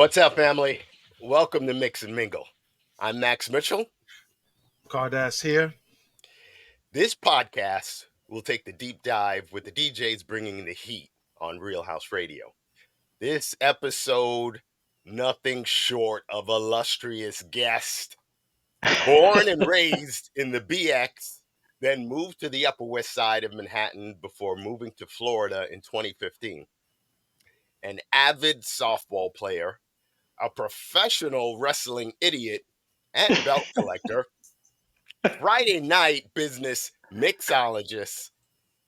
What's up, family? Welcome to Mix and Mingle. I'm Max Mitchell. Cardass here. This podcast will take the deep dive with the DJs bringing the heat on Real House Radio. This episode, nothing short of illustrious guest. Born and raised in the BX, then moved to the Upper West Side of Manhattan before moving to Florida in 2015. An avid softball player, a professional wrestling idiot, and belt collector, Friday night business mixologist.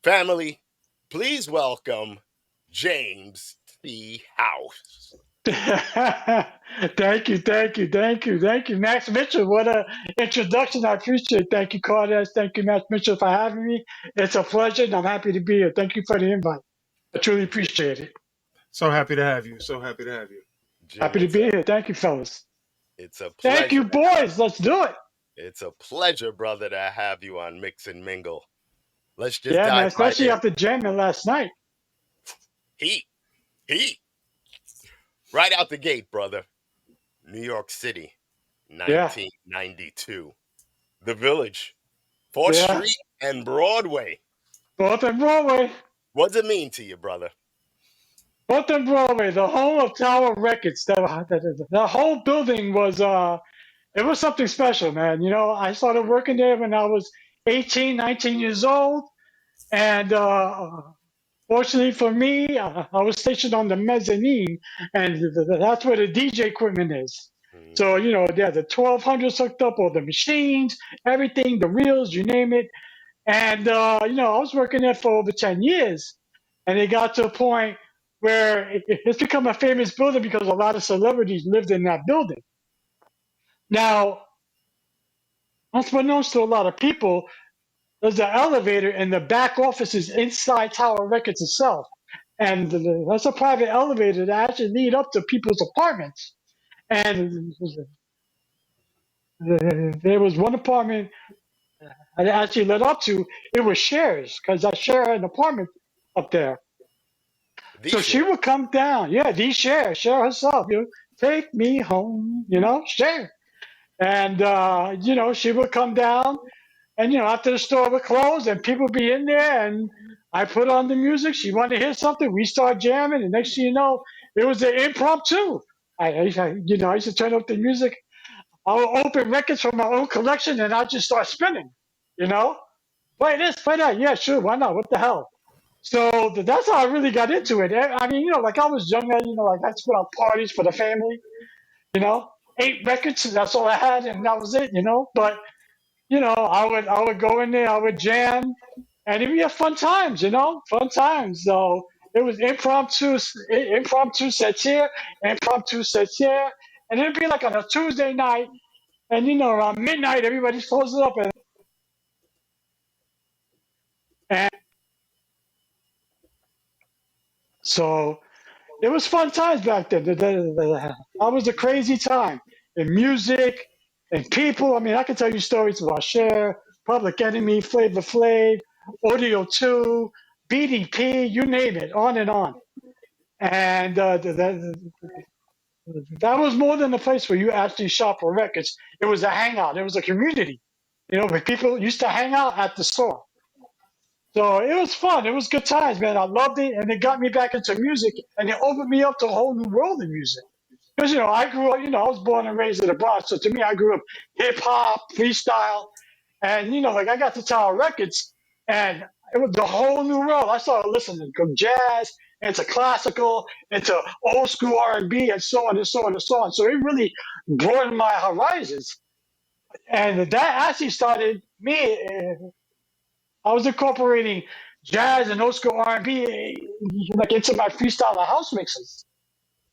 Family, please welcome James T. House. Thank you, Max Mitchell. What a introduction! I appreciate it. Thank you, Cardass. Thank you, Max Mitchell, for having me. It's a pleasure, and I'm happy to be here. Thank you for the invite. I truly appreciate it. So happy to have you. So happy to have you. Jim, Happy to be here. Thank you, fellas. it's a Thank pleasure. you, boys. Let's do it. It's a pleasure, brother, to have you on Mix and Mingle. Let's just Yeah, man. dive right Especially in. after jamming last night. Heat. Right out the gate, brother. New York City, Yeah, 1992. The Village, 4th yeah. Street and Broadway. Both on Broadway. What does it mean to you, brother? Both on Broadway. The whole of Tower Records. The whole building was it was something special, man. You know, I started working there when I was 18, 19 years old. And fortunately for me, I was stationed on the mezzanine, and that's where the DJ equipment is. So, you know, they had the 1200s hooked up, all the machines, everything, the reels, you name it. And, you know, I was working there for over 10 years. And it got to a point where it's become a famous building because a lot of celebrities lived in that building. Now, unbeknownst to a lot of people, there's an elevator in the back offices inside Tower Records itself. And that's a private elevator that actually lead up to people's apartments. And there was one apartment I actually led up to. It was shares because I share an apartment up there. The So she share. would come down. Yeah, share herself. You know, take me home. You know, share. And you know, she would come down. And you know, after the store would close and people would be in there, and I put on the music. She wanted to hear something. We start jamming, and next thing you know, it was an impromptu. You know, I used to turn up the music. I would open records from my own collection, and I just start spinning. You know, play this, play that. Yeah, sure, why not? What the hell? So that's how I really got into it. I mean, you know, like I was younger, you know, like I put on parties for the family. You know, 8 records. That's all I had, and that was it. You know, but you know, I would go in there, I would jam, and it'd be a fun times, you know, fun times. So it was impromptu sets here, impromptu sets here, and it'd be like on a Tuesday night, and you know, around midnight, everybody's closing up, and so it was fun times back then. I was a crazy time in music and people. I mean, I can tell you stories about Cher, Public Enemy, Flavor Flav, Audio 2, BDP, you name it, on and on. And that was more than a place where you actually shop for records. It was a hangout. It was a community, you know, where people used to hang out at the store. So it was fun. It was good times, man. I loved it, and it got me back into music, and it opened me up to a whole new world of music. Because you know, I grew up. You know, I was born and raised in the Bronx, so to me, I grew up hip hop, freestyle, and you know, like I got to Tower Records, and it was the whole new world. I started listening to jazz, into classical, into old school R&B, and so on and so on and so on. So it really broadened my horizons, and that actually started me. I was incorporating jazz and old school R&B like into my freestyle and house mixes.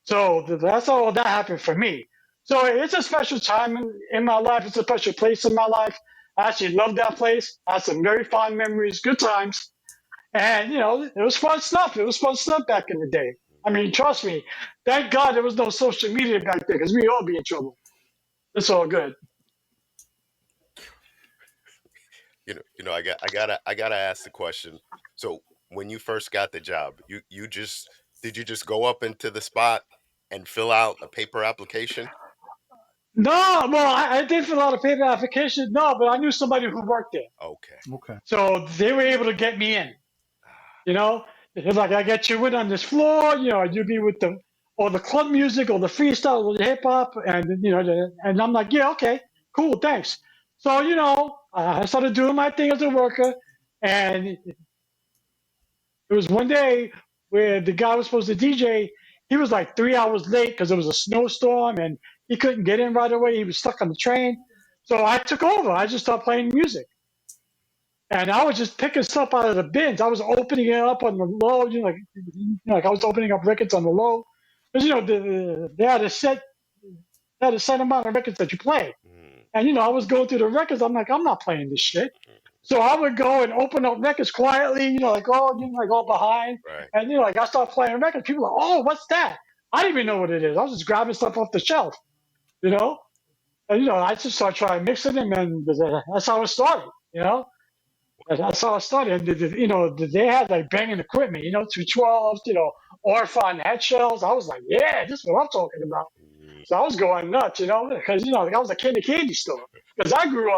So that's how all that happened for me. So it's a special time in my life. It's a special place in my life. I actually love that place. I had some very fond memories, good times. And, you know, it was fun stuff. It was fun stuff back in the day. I mean, trust me, thank God there was no social media back then because we'd all be in trouble. It's all good. I gotta ask the question. So when you first got the job, you just did you just go up into the spot and fill out a paper application? No, well, I did fill out a paper application. No, but I knew somebody who worked there, Okay. Okay. so they were able to get me in. Ah, You know, it's like I get you in on this floor. You know, you be with the or the club music or the freestyle or the hip hop, and you know, and I'm like, yeah, okay, cool, thanks. So you know, I started doing my thing as a worker, and it was one day where the guy was supposed to DJ. He was like 3 hours late because it was a snowstorm and he couldn't get in right away. He was stuck on the train. So I took over. I just started playing music. And I was just picking stuff out of the bins. I was opening it up on the low, like I was opening up records on the low. Because, you know, they had a set amount of records that you play. mm, And, you know, I was going through the records. I'm like, I'm not playing this shit. So I would go and open up records quietly, you know, like like all behind, right. and you know, like I start playing records. People are like, "Oh, what's that?" I didn't even know what it is. I was just grabbing stuff off the shelf, you know, and you know, I just started trying mixing them, and that's how it started, you know. That's how it started. And you know, they had like banging equipment, you know, 212s, you know, Orphan head shells. I was like, "Yeah, this is what I'm talking about." Mm, So I was going nuts, you know, because you know, like I was a kid in a candy store. Because I grew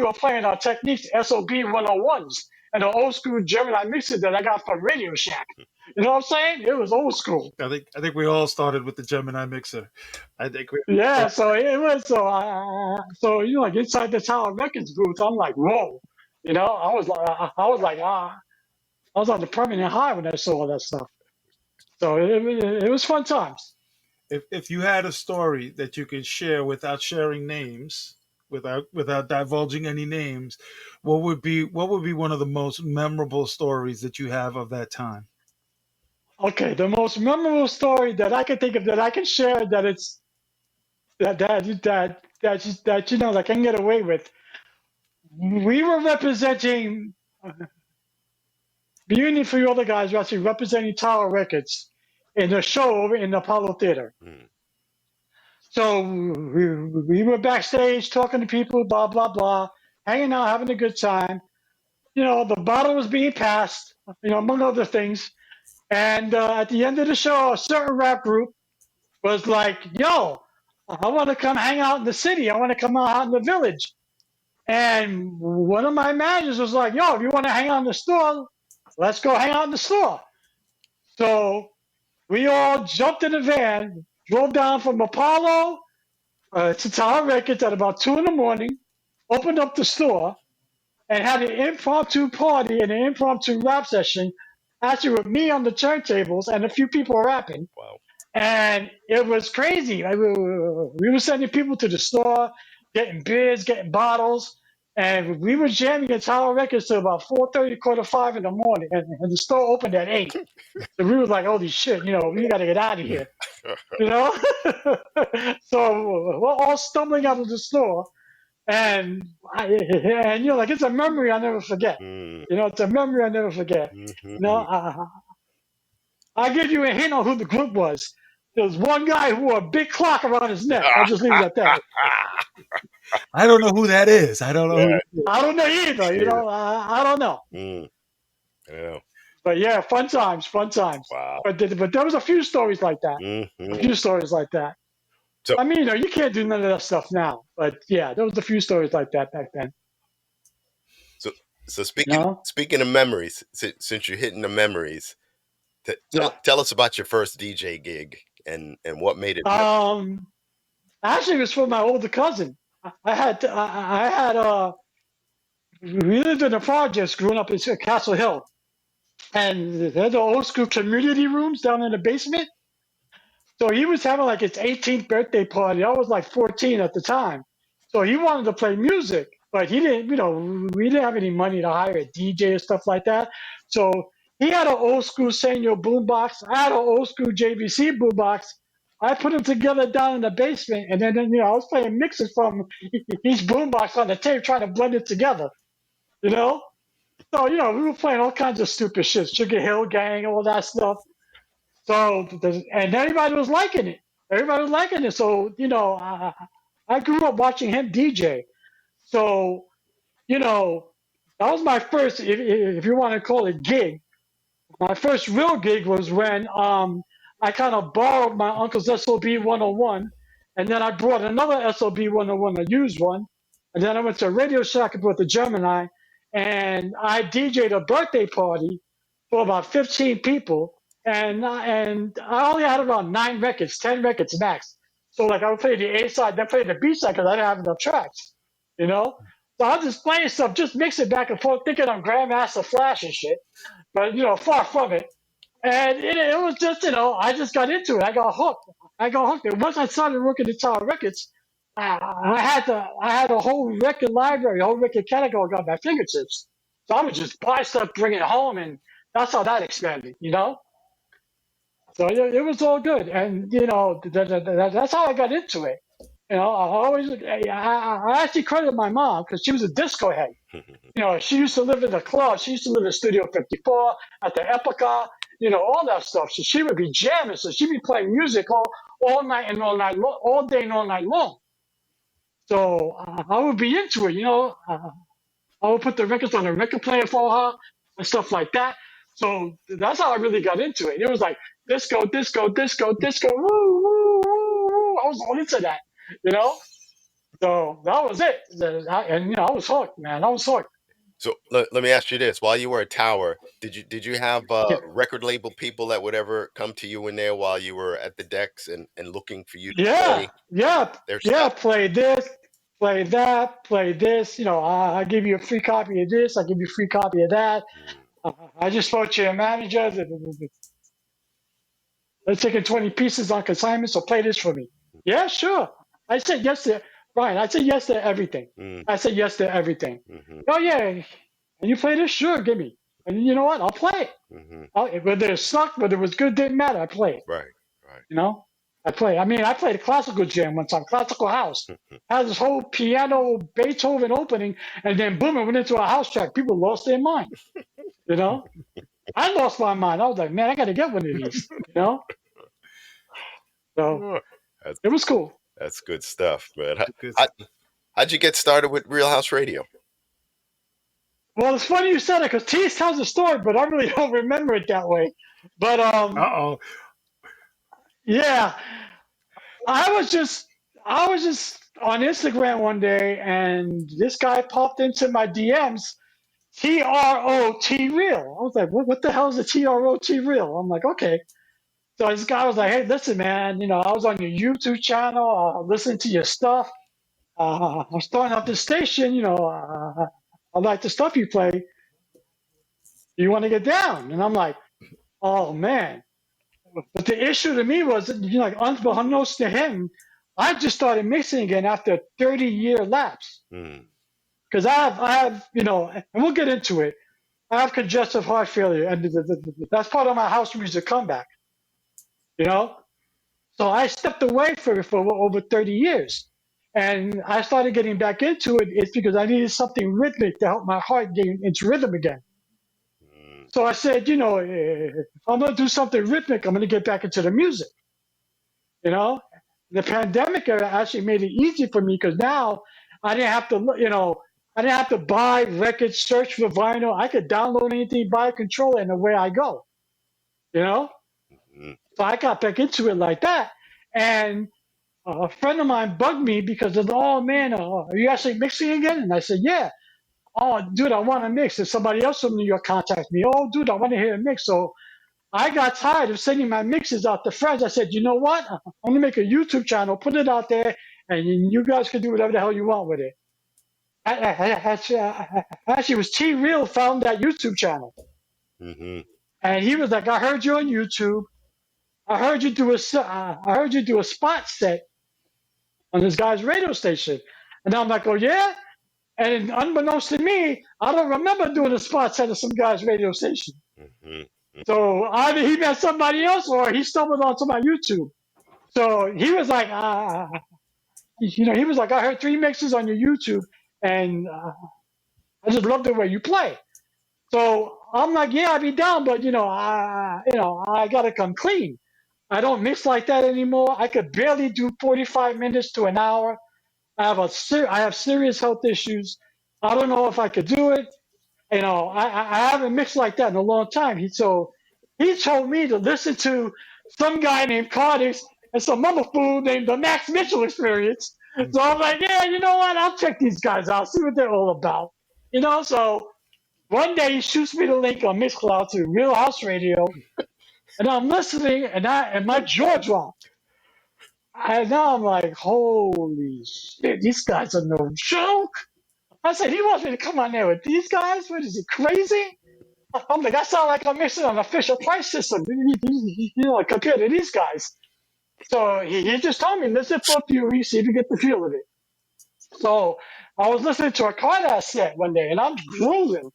up playing Techniques SOB 101s and the old school Gemini mixer that I got from Radio Shack. You know what I'm saying? It was old school. I think we all started with the Gemini mixer. I think we Yeah, so it was so you know, like inside the Tower Records booth, I'm like, whoa, you know, I was like, I was on the permanent high when I saw all that stuff. So it was fun times. if you had a story that you could share without sharing names, without divulging any names, what would be one of the most memorable stories that you have of that time? Okay, the most memorable story that I can think of that I can share that it's that you know that I can get away with. We were representing me and a few other guys were actually representing Tower Records in a show over in the Apollo Theater. mm, So we were backstage talking to people, blah blah blah, hanging out, having a good time. You know, the bottle was being passed, you know, among other things. And at the end of the show, a certain rap group was like, "Yo, I want to come hang out in the city. I want to come out in the village." And one of my managers was like, "Yo, if you want to hang out in the store, let's go hang out in the store." So we all jumped in a van, drove down from Apollo to Tower Records at about 2 in the morning, opened up the store, and had an impromptu party and an impromptu rap session, actually with me on the turntables and a few people rapping. wow. And it was crazy. We were sending people to the store, getting beers, getting bottles, and we were jamming at Tower Records till about 4:30, quarter five in the morning, and the store opened at 8. So we was like, "Holy shit, you know, we got to get out of here," you know. So we're all stumbling out of the store, and you know, like it's a memory I never forget. Mm, You know, it's a memory I never forget. You know, mhm. I'll give you a hint on who the group was. There was one guy who wore a big clock around his neck. I'll just leave it at that. I don't know who that is. I don't know who Yeah. that is. I don't know either. You Yeah. know, I don't know. Mm, yeah. But yeah, fun times, fun times. Wow. But there was a few stories like that. A Hmm. few stories like that. So, I mean, you know, you can't do none of that stuff now. But yeah, there was a few stories like that back then. so, so You speaking know? speaking of memories, since you're hitting the memories, Yeah. tell us about your first DJ gig and what made it. Um. Actually, it was for my older cousin. I had we lived in the projects growing up in Castle Hill, and they're the old school community rooms down in the basement. So he was having like his 18th birthday party. I was like 14 at the time. So he wanted to play music, but he didn't, you know, we didn't have any money to hire a DJ or stuff like that. So he had an old school Sanyo boombox. I had an old school JVC boombox. I put them together down in the basement, and then you know I was playing mixes from each boombox on the tape, trying to blend it together. You know, so you know we were playing all kinds of stupid shit, Sugar Hill Gang, all that stuff. So, and everybody was liking it. Everybody was liking it. So, you know, I grew up watching him DJ. So, you know, that was my first, if you want to call it gig. My first real gig was when I kind of borrowed my uncle's SOB 101, and then I brought another SOB 101, a used one, and then I went to a Radio Shack and brought the Gemini, and I DJ'd a birthday party for about 15 people, and I only had around 9 records, 10 records max. So like I would play the A side, then play the B side because I didn't have enough tracks, you know. So I'm just playing stuff, just mixing back and forth, thinking I'm Grandmaster Flash and shit, but far from it. And it was just, I just got into it. I got hooked. And once I started working at Tower Records, I had a whole record library, a whole record catalog on my fingertips. So I would just buy stuff, bring it home, and that's how that expanded. So it was all good, and that's how I got into it. I actually credit my mom because she was a disco head. She used to live in the club. She used to live in Studio 54 at the Epica, all that stuff. So she would be jamming. So she'd be playing music all night and all night, all day and all night long. So I would be into it. I would put the records on the record player for her and stuff like that. So that's how I really got into it. It was like disco, disco, disco, disco, woo, woo, woo, woo. I was all into that, you know. So that was it, and I was hooked, man. I was hooked. So let me ask you this: while you were at Tower, did you have Yeah, record label people that would ever come to you in there while you were at the decks and looking for you to yeah, play yeah, their yeah. stuff? Play this, play that, play this. I give you a free copy of this. I give you a free copy of that. Mm, I just spoke to your manager. They're taking 20 pieces on consignment, so play this for me. Yeah, sure. I said yes to Brian. I said yes to everything. mm, I said yes to everything. mm-hmm, Oh yeah, and you play this? Sure, give me. And you know what? I'll play it. mm-hmm. Whether it sucked, whether it was good, didn't matter. I play it. Right, right. You know, I play. I mean, I played a classical jam one time, classical house. Had this whole piano Beethoven opening, and then boom, it went into a house track. People lost their mind. You know, I lost my mind. I was like, man, I got to get one of these. So Oh, That's it was cool. that's good stuff, man. How, Good. how, how'd you get started with Real House Radio? Well, it's funny you said it because Tease tells a story, but I really don't remember it that way. But Uh-oh. yeah, I was just I was just on Instagram one day, and this guy popped into my DMs. TROT real. I was like, what the hell is a TROT real? I'm like, okay. So this guy was like, hey, listen, man, I was on your YouTube channel, listening to your stuff. I'm starting up this station, I like the stuff you play. You want to get down? And I'm like, oh man. But the issue to me was, like unbeknownst to him, I just started mixing again after a 30-year lapse. Mm, Because I have, and we'll get into it. I have congestive heart failure, and that's part of my house music comeback. You know, so I stepped away for over 30 years, and I started getting back into it. It's because I needed something rhythmic to help my heart gain its rhythm again. mm, So I said, if I'm gonna do something rhythmic, I'm gonna get back into the music. You know, the pandemic era actually made it easy for me because now I didn't have to, I didn't have to buy records, search for vinyl. I could download anything, buy a controller, and away I go. You know, mm, so I got back into it like that, and a friend of mine bugged me because of, oh man, are you actually mixing again? And I said, yeah. Oh, dude, I want to mix. And somebody else from New York contacted me. Oh, dude, I want to hear a mix. So I got tired of sending my mixes out to friends. I said, you know what? I'm going to make a YouTube channel, put it out there, and you guys can do whatever the hell you want with it. Actually, it was T Real found that YouTube channel. mm-hmm. And he was like, I heard you on YouTube. I heard you do a spot set on this guy's radio station. And I'm like, oh, yeah? And unbeknownst to me, I don't remember doing a spot set at some guy's radio station. Mm-hmm. So either he met somebody else or he stumbled onto my YouTube. So he was like, he was like, I heard 3 mixes on your YouTube, and I just love the way you play. So I'm like, yeah, I'd be down, but I gotta come clean. I don't mix like that anymore. I could barely do 45 minutes to an hour. I have serious health issues. I don't know if I could do it. I haven't mixed like that in a long time. He told me to listen to some guy named Cardis and some other fool named the Max Mitchell Experience. So I'm like, yeah, you know what? I'll check these guys out, see what they're all about. So one day he shoots me the link on Mixcloud to Real House Radio, and I'm listening, and my jaw dropped. And now I'm like, holy shit, these guys are no joke. I said, he wants me to come on there with these guys? What is he, crazy? I'm like, I sound like I'm missing an official price system, compared to these guys. So he just told me, listen for a few weeks, see if you get the feel of it. So I was listening to a Cardass set one day, and I'm drooling.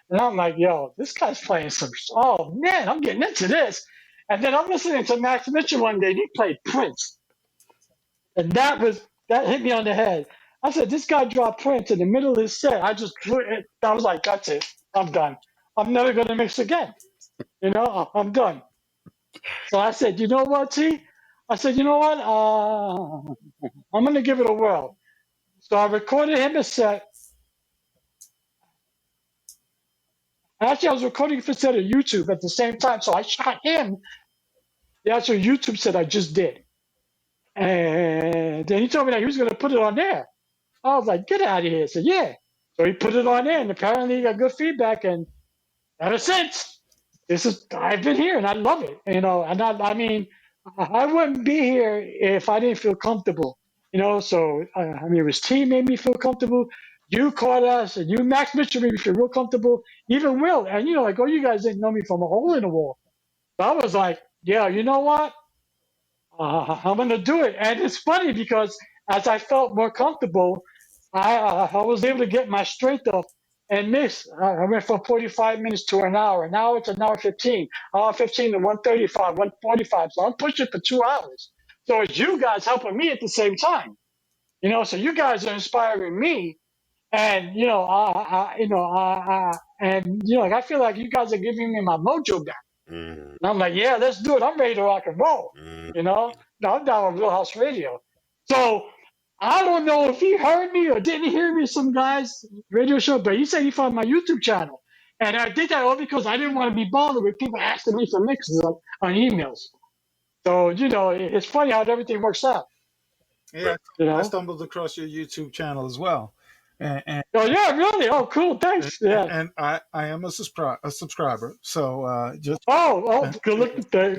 And I'm like, yo, this guy's playing some, oh man, I'm getting into this. And then I'm listening to Max Mitchell one day, and he played Prince. And that hit me on the head. I said, this guy dropped Prince in the middle of his set. I was like, that's it. I'm done. I'm never going to mix again. I'm done. So I said, you know what, T? I said, you know what? I'm going to give it a whirl. So I recorded him a set. Actually, I was recording for a set of YouTube at the same time. So I shot him the actual YouTube set I just did. And then he told me that he was going to put it on there. I was like, get out of here. I said, yeah. So he put it on there, and apparently he got good feedback. And ever since, I've been here, and I love it. And I mean, I wouldn't be here if I didn't feel comfortable. So it was T made me feel comfortable. You caught us, and you, Max Mitchell, made me feel real comfortable. Even Will, and like, oh, you guys didn't know me from a hole in the wall. So I was like, yeah, you know what? I'm going to do it. And it's funny because as I felt more comfortable, I was able to get my strength up and miss. I went from 45 minutes to an hour. Now it's an hour 15. Hour 15 to 135, 145. So I'm pushing for 2 hours. So it's you guys helping me at the same time. So you guys are inspiring me. And, like I feel like you guys are giving me my mojo back. Mm, And I'm like, yeah, let's do it. I'm ready to rock and roll. mm. No, I'm down with Real House Radio. So I don't know if he heard me or didn't hear me, some guy's radio show, but he said he found my YouTube channel. And I did that all because I didn't want to be bothered with people asking me for mixes on emails. So, it's funny how everything works out. Yeah, You I know? stumbled across your YouTube channel as well, and Oh, yeah, really? Oh, cool. Thanks. Yeah. and I am a subscriber. So just Oh, good look. Thank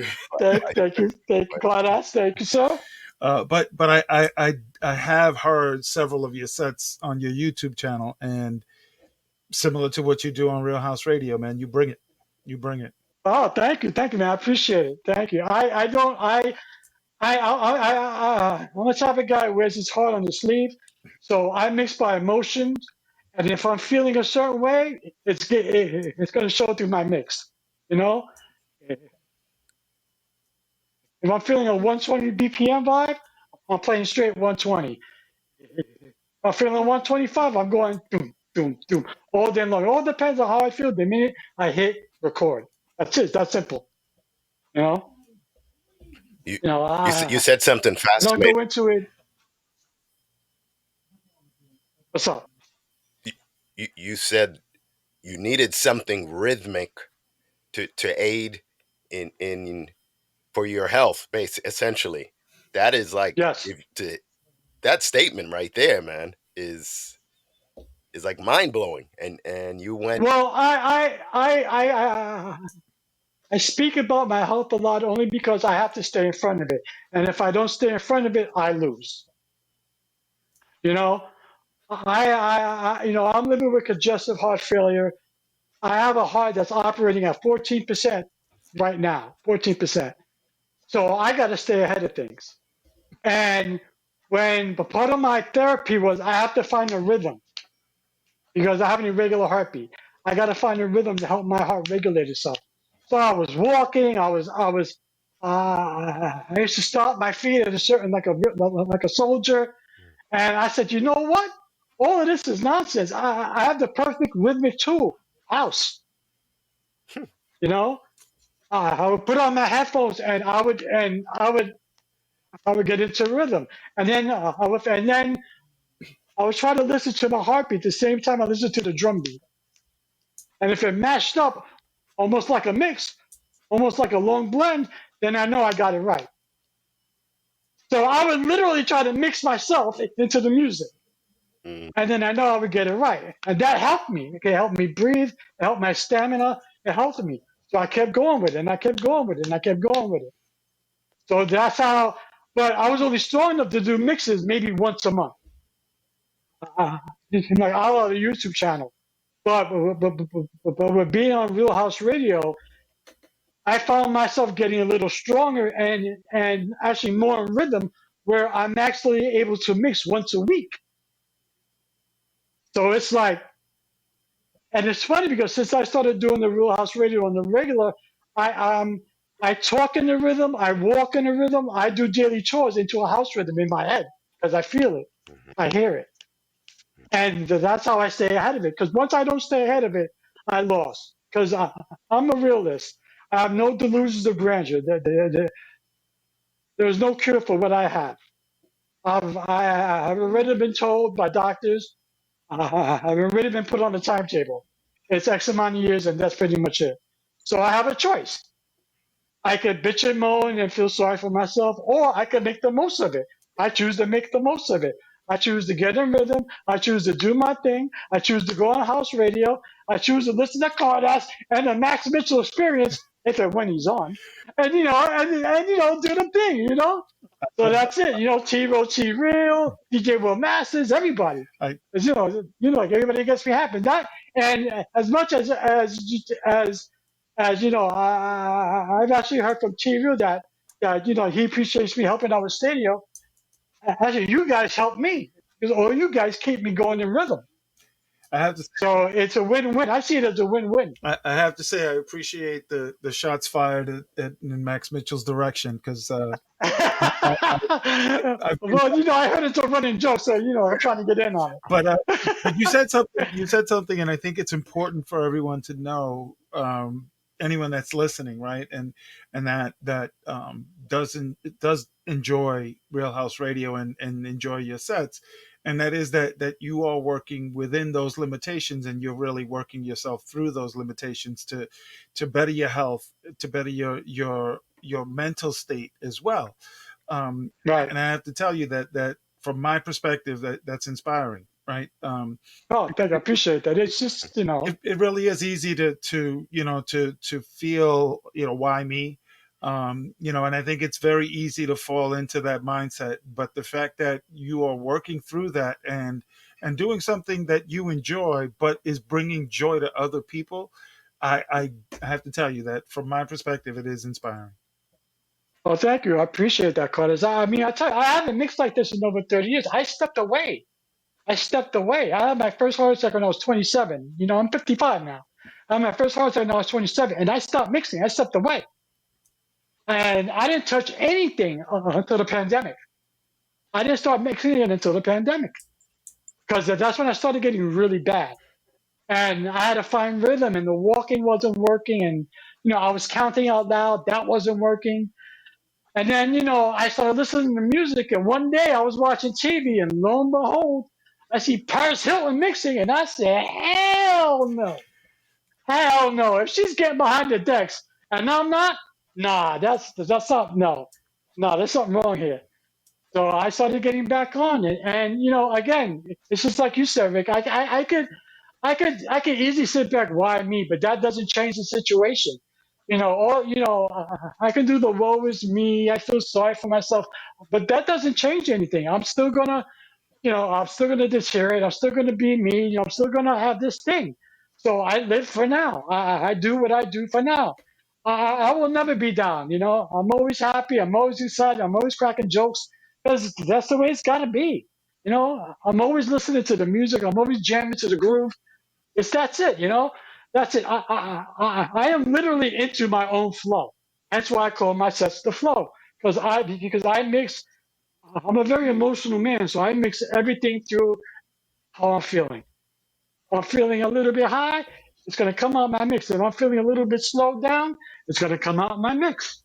you. Thank you, Claudius. Thank you, sir. but I have heard several of your sets on your YouTube channel, and similar to what you do on Real House Radio, man, you bring it. You bring it. Oh, thank you, man. I appreciate it. Thank you. I don't. I'm the type of guy who wears his heart on his sleeve. So I mix by emotions, and if I'm feeling a certain way, it's going to show through my mix. You know, if I'm feeling a 120 BPM vibe, I'm playing straight 120. If I'm feeling 125, I'm going doom, doom, doom all day long. It all depends on how I feel the minute I hit record. That's it. That's simple. You know. You, You know, you I, said something I don't fascinating. go into it. What's up? You said you needed something rhythmic to aid in for your health, essentially. That is like Yes. if to, that statement right there, man, is like mind blowing. And you went. Well, I speak about my health a lot only because I have to stay in front of it, and if I don't stay in front of it, I lose. You know, I'm living with congestive heart failure. I have a heart that's operating at 14% right now, 14%. So I got to stay ahead of things. And when the part of my therapy was I have to find a rhythm because I have an irregular heartbeat. I got to find a rhythm to help my heart regulate itself. So I was walking. I used to stop my feet at a certain like a soldier, and I said, you know what? All of this is nonsense. I have the perfect rhythmic tool, house. You know, I would put on my headphones and I would get into rhythm, and then I would try to listen to my heartbeat at the same time I listen to the drum beat. And if it matched up almost like a mix, almost like a long blend, then I know I got it right. So I would literally try to mix myself into the music. Mm. And then I know I would get it right. And that helped me. It helped me breathe. It helped my stamina. It helped me. So I kept going with it, and I kept going with it, and I kept going with it. So that's how, but I was only strong enough to do mixes maybe once a month. Uh, like I love the YouTube channel. But with being on Real House Radio, I found myself getting a little stronger and actually more in rhythm where I'm actually able to mix once a week. So it's like, and it's funny because since I started doing the Real House Radio on the regular, I I talk in the rhythm, I walk in the rhythm, I do daily chores into a house rhythm in my head because I feel it, Mhm. I hear it, and that's how I stay ahead of it. Because once I don't stay ahead of it, I lost. Because I'm a realist. I have no delusions of grandeur. There's no cure for what I have. I've already been told by doctors. I've already been put on the timetable. It's X amount of years, and that's pretty much it. So I have a choice. I could bitch and moan and feel sorry for myself, or I could make the most of it. I choose to make the most of it. I choose to get in rhythm. I choose to do my thing. I choose to go on house radio. I choose to listen to Cardass and the Max Mitchell Experience if and when he's on, and do the thing. So that's it. T Real, DJ Will Masters, everybody. I 'Cause, like everybody gets me happy. That and as much as I've actually heard from T Real that he appreciates me helping out with Stadio. Actually, you guys help me because all you guys keep me going in rhythm. I have to So it's a win-win. I see it as a win-win. I have to say I appreciate the shots fired in Max Mitchell's direction because I've been, Well, I heard it's a running joke, so I'm trying to get in on but you it. said something. You said something, and I think it's important for everyone to know. Anyone that's listening, right, and that does enjoy Real House Radio and enjoy your sets, and that is that you are working within those limitations, and you're really working yourself through those limitations to better your health, to better your mental state as well. um, Right. and I have to tell you that from my perspective, that's inspiring, right? Oh, thank you. I It, appreciate that. It's just, it really is easy to feel, why me, and I think it's very easy to fall into that mindset. But the fact that you are working through that and doing something that you enjoy, but is bringing joy to other people, I have to tell you that from my perspective, it is inspiring. oh, thank you. I appreciate that, Carlos. I mean, I tell you, I haven't mixed like this in over 30 years. I stepped away. I stepped away. I had my first heart attack when I was 27. I'm 55 now. I had my first heart attack when I was 27, and I stopped mixing. I stepped away. And I didn't touch anything until the pandemic. I didn't start mixing it until the pandemic because that's when I started getting really bad. And I had to find rhythm, and the walking wasn't working. And, I was counting out loud. That wasn't working. And then, I started listening to music, and one day I was watching TV, and lo and behold, I see Paris Hilton mixing, and I said, hell no. Hell no. If she's getting behind the decks and I'm not, nah, that's something, no. No, there's something wrong here. So I started getting back on it. And, again, it's just like you said, Rick, I could easily sit back, why me? But that doesn't change the situation. I can do the woe is me. I feel sorry for myself, but that doesn't change anything. I'm still gonna deteriorate. I'm still gonna be me. I'm still gonna have this thing. So I live for now. I do what I do for now. I will never be down. I'm always happy. I'm always excited. I'm always cracking jokes because that's the way it's gotta be. I'm always listening to the music. I'm always jamming to the groove. That's it. That's it. I am literally into my own flow. That's why I call my sets the flow because I mix. I'm a very emotional man, so I mix everything through how I'm feeling. If I'm feeling a little bit high, it's going to come out my mix. If I'm feeling a little bit slowed down, it's going to come out my mix.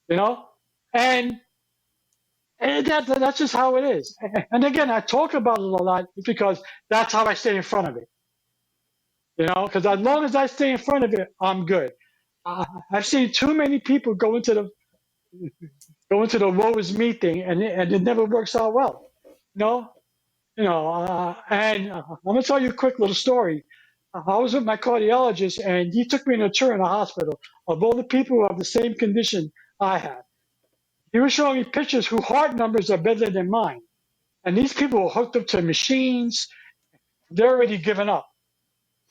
You know, and, that's just how it is. And again, I talk about it a lot because that's how I stay in front of it. Because as long as I stay in front of it, I'm good. I've seen too many people go into go into the woe is me thing, and it never works out well. No, and I'm gonna tell you a quick little story. I was with my cardiologist, and he took me on a tour in the hospital of all the people who have the same condition I have. He was showing me pictures whose heart numbers are better than mine, and these people were hooked up to machines. They're already given up.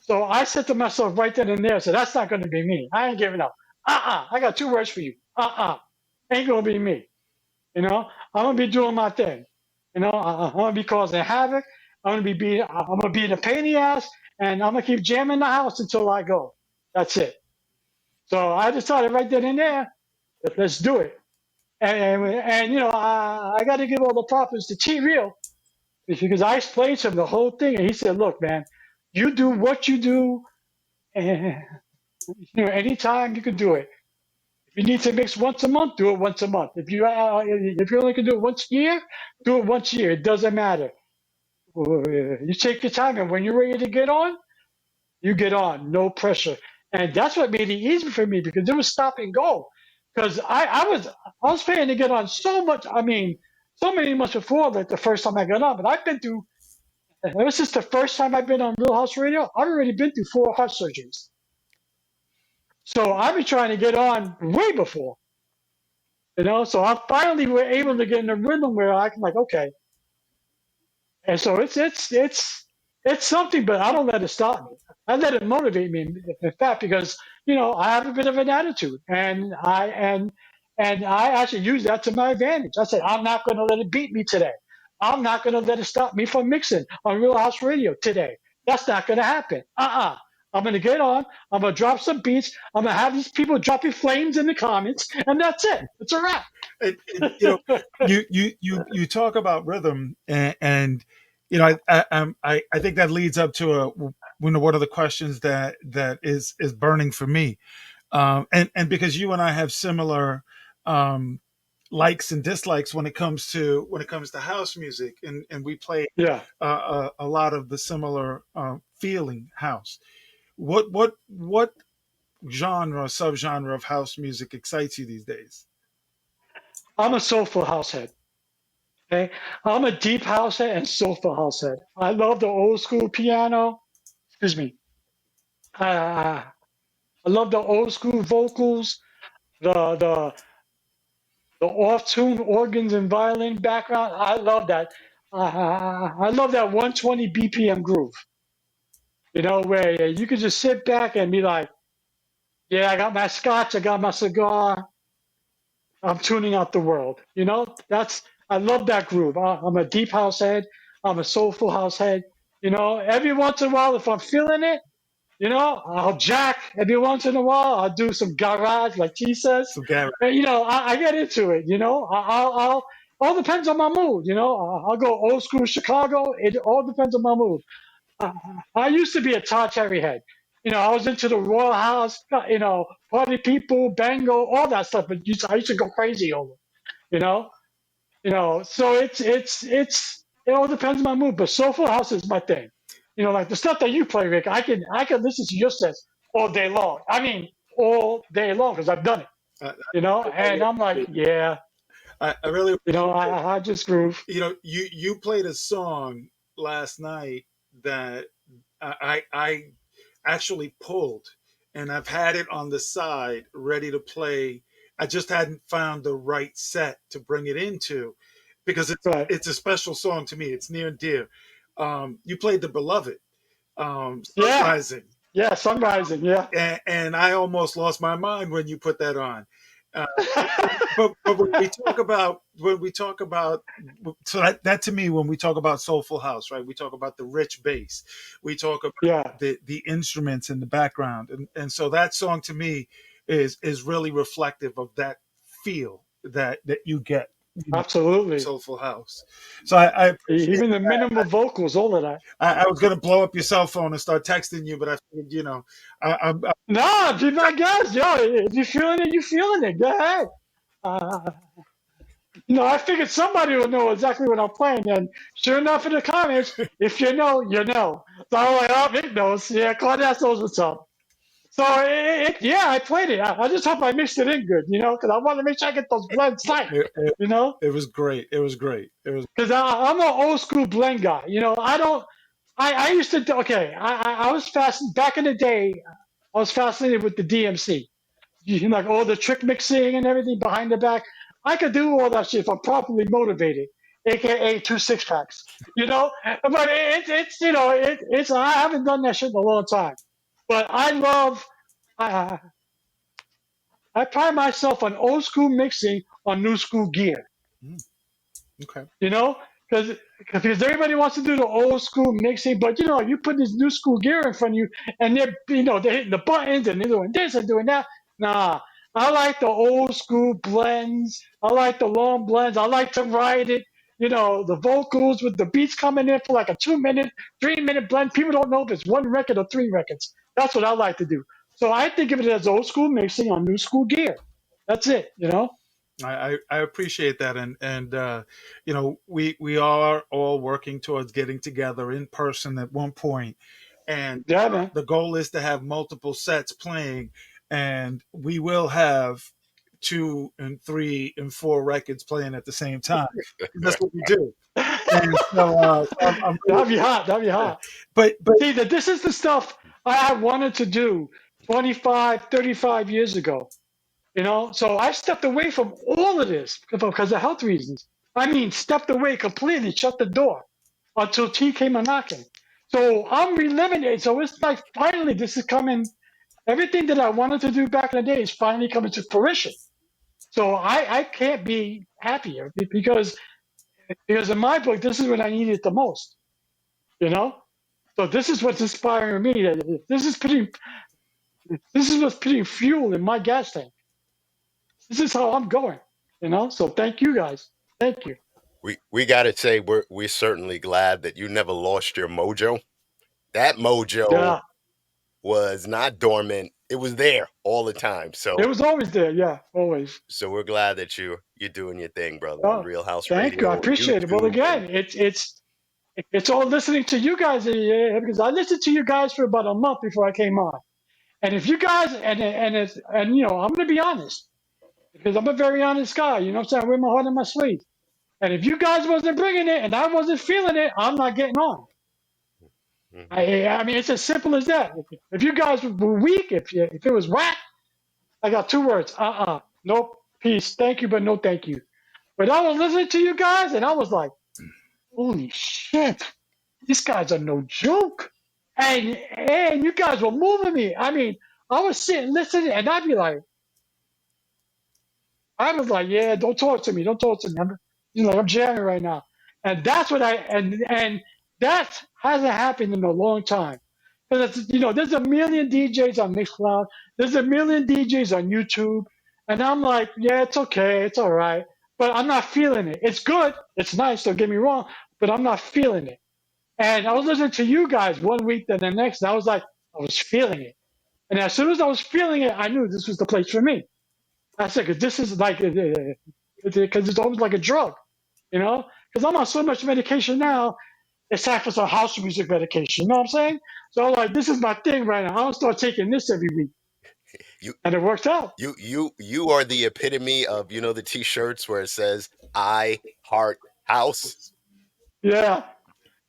So I said to myself right then and there, so that's not going to be me. I ain't giving up. I got two words for you. Ain't going to be me. I'm going to be doing my thing. I'm going to be causing havoc. I'm going to be in a pain in the ass, and I'm going to keep jamming the house until I go. That's it. So I decided right then and there, that let's do it. I got to give all the props to T Real because I explained to him the whole thing, and he said, "Look, man, you do what you do, and anytime you can do it. If you need to mix once a month, do it once a month. If you only can do it once a year, do it once a year. It doesn't matter. You take your time, and when you're ready to get on, you get on. No pressure, and that's what made it easy for me because it was stop and go. Because I was paying to get on so much. I mean, so many months before like the first time I got on, but I've been through. Ever since the first time I've been on Real House Radio, I've already been through 4 heart surgeries. So I've been trying to get on way before. So I finally were able to get in a rhythm where I can like, okay. And so it's something, but I don't let it stop me. I let it motivate me. In fact, because I have a bit of an attitude, and I actually use that to my advantage. I said I'm not going to let it beat me today. I'm not going to let it stop me from mixing on Real House Radio today. That's not going to happen. I'm going to get on. I'm going to drop some beats. I'm going to have these people dropping flames in the comments, and that's it. It's a wrap. You talk about rhythm, and I think that leads up to one of the questions that is burning for me, and because you and I have similar um, likes and dislikes when it comes to house music, and we play Yeah. a lot of the similar feeling house. What genre, subgenre of house music excites you these days? I'm a soulful house head. Okay, I'm a deep house head and soulful house head. I love the old school piano. Excuse me. I love the old school vocals, the the the off tune organs and violin background. I love that. I love that 120 BPM groove. Where you can just sit back and be like, yeah, I got my scotch, I got my cigar, I'm tuning out the world. That's I love that groove. I'm a deep house head. I'm a soulful house head. Every once in a while, if I'm feeling it, I'll jack. Every once in a while, I'll do some garage, like T says. So Gary, And, I get into it. I'll all depends on my mood. I'll go old school Chicago. It all depends on my mood. I, I used to be a Todd Terry head. I was into the Royal House, Party People, Bango, all that stuff. But I used to go crazy over. You know, So it all depends on my mood. But soulful house is my thing. Like the stuff that you play, Rick. I can listen to your sets all day long. I mean, all day long because I've done it. I, I And really I'm like, appreciate yeah, I really appreciate that. I just groove. You played a song last night that I actually pulled, and I've had it on the side ready to play. I just hadn't found the right set to bring it into, because Right. it's a special song to me. It's near and dear. You played the beloved, Yeah. Sunrising, Yeah. Sunrising. Yeah. and I almost lost my mind when you put that on. Uh, but when we talk about so that to me, when we talk about soulful house, right, we talk about the rich bass, we talk about Yeah. the instruments in the background, and so that song to me is really reflective of that feel that you get, Absolutely. soulful house. So I appreciate Even the that. minimal vocals, all of that. I was gonna blow up your cell phone and start texting you, but I figured, I No, be my guest, yo. If you're feeling it, you're feeling it. Go ahead. Uh, I figured somebody would know exactly what I'm playing. And sure enough, in the comments, if you know, you know. So I'm like, oh, Vic knows. Yeah, Claudius knows what's up. So yeah, I played it. I just hope I mixed it in good, because I want to make sure I get those blends tight, It, it, you know, it was great. It was great. It was. because I'm an old school blend guy. I don't. I used to. Okay, I was fascinated back in the day. I was fascinated with the DMC. Like all the trick mixing and everything behind the back. I could do all that shit if I'm properly motivated, aka 2 6 packs. But it's I haven't done that shit in a long time. But I love. I, I pride myself on old school mixing on new school gear. Mm, okay. You know, because everybody wants to do the old school mixing, but you put this new school gear in front of you, and they're hitting the buttons and they're doing this and doing that. Nah, I like the old school blends. I like the long blends. I like to ride it. The vocals with the beats coming in for like a 2 minute, 3 minute blend. People don't know if it's one record or 3 records. That's what I like to do. So I think of it as old school mixing on new school gear. That's it. I appreciate that, and we are all working towards getting together in person at one point, and Yeah, man. the goal is to have multiple sets playing, and we will have 2 and 3 and 4 records playing at the same time. That's what we do, and so I'm really, That'd be hot. That'd be yeah. hot. But See, that this is the stuff I wanted to do 25, 35 years ago. So I stepped away from all of this because of health reasons. I mean, stepped away completely, shut the door until T came a knocking. So I'm reliving it. So it's like finally this is coming. Everything that I wanted to do back in the day is finally coming to fruition. So I can't be happier because in my book, this is what I needed the most. You know? So this is what's inspiring me. This is what's putting fuel in my gas tank. This is how I'm going. So thank you guys. Thank you. We gotta say we're certainly glad that you never lost your mojo. That mojo Yeah, was not dormant. It was there all the time. it So was always there. Yeah, always. we're glad that you're doing your thing, brother, on Oh, Real House thank you. I Radio and appreciate it. Well, YouTube. And again, it's all listening to you guys because I listened to you guys for about a month before I came on. And if you guys I'm going to be honest because I'm a very honest guy. You know what I'm saying? I wear my heart on my sleeve. And if you guys wasn't bringing it and I wasn't feeling it, I'm not getting on. mhm. I mean, it's as simple as that. If you guys were weak, if it was whack, I got 2 words. Nope. Peace. Thank you, but no thank you. But I was listening to you guys, and I was like, holy shit, these guys are no joke. And you guys were moving me. I mean, I was sitting listening, and I was like, yeah, don't talk to me, don't talk to me. I'm jamming right now, and that's what and that hasn't happened in a long time. Because there's a million DJs on Mixcloud, there's a million DJs on YouTube, and I'm like, yeah, it's okay, it's all right, but I'm not feeling it. It's good, it's nice. Don't get me wrong, but I'm not feeling it. And I was listening to you guys one week, then the next, and I was like, I was feeling it. And as soon as I was feeling it, I knew this was the place for me. I said, because this is like, because it's almost like a drug, you know? Because I'm on so much medication now, it's time for some house music medication. You know what I'm saying? So I'm like, this is my thing right now. I'll start taking this every week, You and it worked out. you are the epitome of the t-shirts where it says I heart house. Yeah.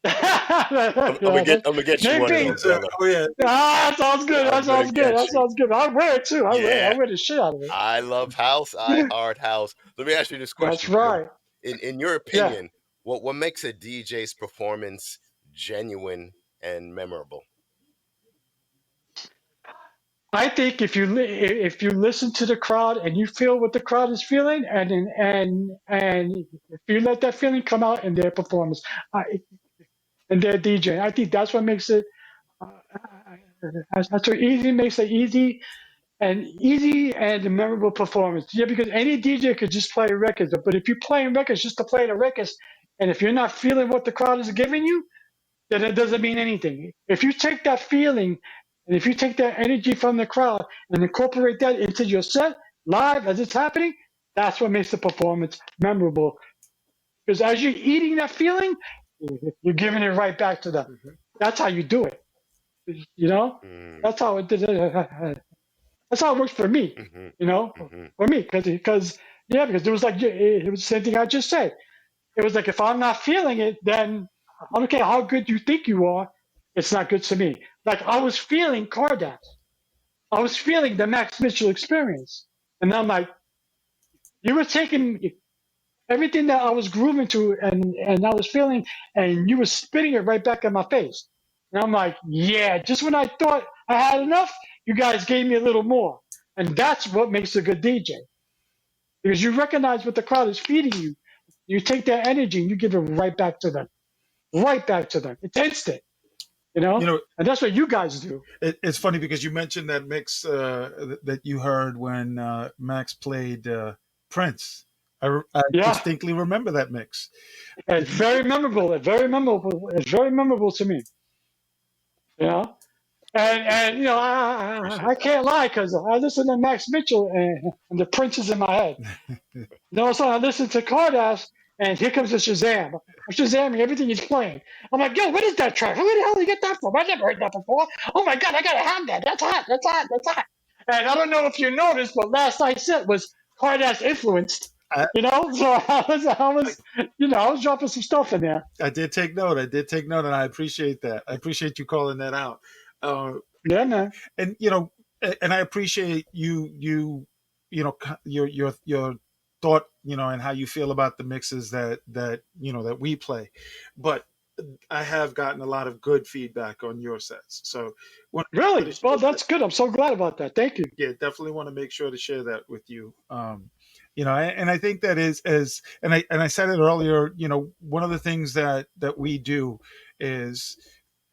Yeah, I'm gonna get you one of maybe. those, brother. oh yeah, That sounds good. I'm That gonna sounds good. get That you. sounds good. I wear it too. I Yeah. wear the shit out of I love house. I it. heart house. Let me ask you this That's question, Jim. right. In your Yeah. opinion, what makes a DJ's performance genuine and memorable? I think if you listen to the crowd and you feel what the crowd is feeling, and if you let that feeling come out in their performance, and their DJ, I think that's what makes it. Uh, that's what easy makes it easy and memorable performance. Yeah, because any DJ could just play records, but if you're playing records just to play the records, and if you're not feeling what the crowd is giving you, then it doesn't mean anything. If you take that feeling and if you take that energy from the crowd and incorporate that into your set live as it's happening, that's what makes the performance memorable. Because as you're eating that feeling, you're giving it right back to them. mhm. That's how you do it. You know, Mm, that's how it did. That's how it works for me. mhm, You know, mhm. for me, because yeah, because it was like it was the same thing I just said. It was like if I'm not feeling it, then I don't care how good you think you are, it's not good to me. Like I was feeling Cardass. I was feeling the Max Mitchell experience. And I'm like, you were taking everything that I was grooving to and I was feeling, and you were spitting it right back in my face. And I'm like, yeah, just when I thought I had enough, you guys gave me a little more. And that's what makes a good DJ. Because you recognize what the crowd is feeding you. You take that energy and you give it right back to them. Right back to them. It's instant, you You know? know, And that's what you guys do. it's funny because you mentioned that mix that you heard when Max played Prince. I Yeah. distinctly remember that mix. It's very memorable. It's very memorable. It's very memorable to me. You know? And Appreciate you know, that. Appreciate I that. can't lie because I listen to Max Mitchell and the Prince is in my head. And all of a sudden I listen to Cardass and here comes the Shazam. I'm Shazamming everything he's playing. I'm like, yo, what is that track? Where the hell did you get that from? I never heard that before. Oh my god, I gotta have that. That's hot. That's hot. That's hot. And I don't know if you noticed, but last night's set was Cardass influenced. I, You know, so I was dropping some stuff in there. I did take note. I did take note, and I appreciate that. I appreciate you calling that out. Uh, Yeah, man. and and I appreciate your thought, and how you feel about the mixes that we play. But I have gotten a lot of good feedback on your sets, so want to make sure to Really? Well, share that. that's good. I'm so glad about that. Thank you. Yeah, definitely want to make sure to share that with you. And I think that is as and I said it earlier. One of the things that we do is,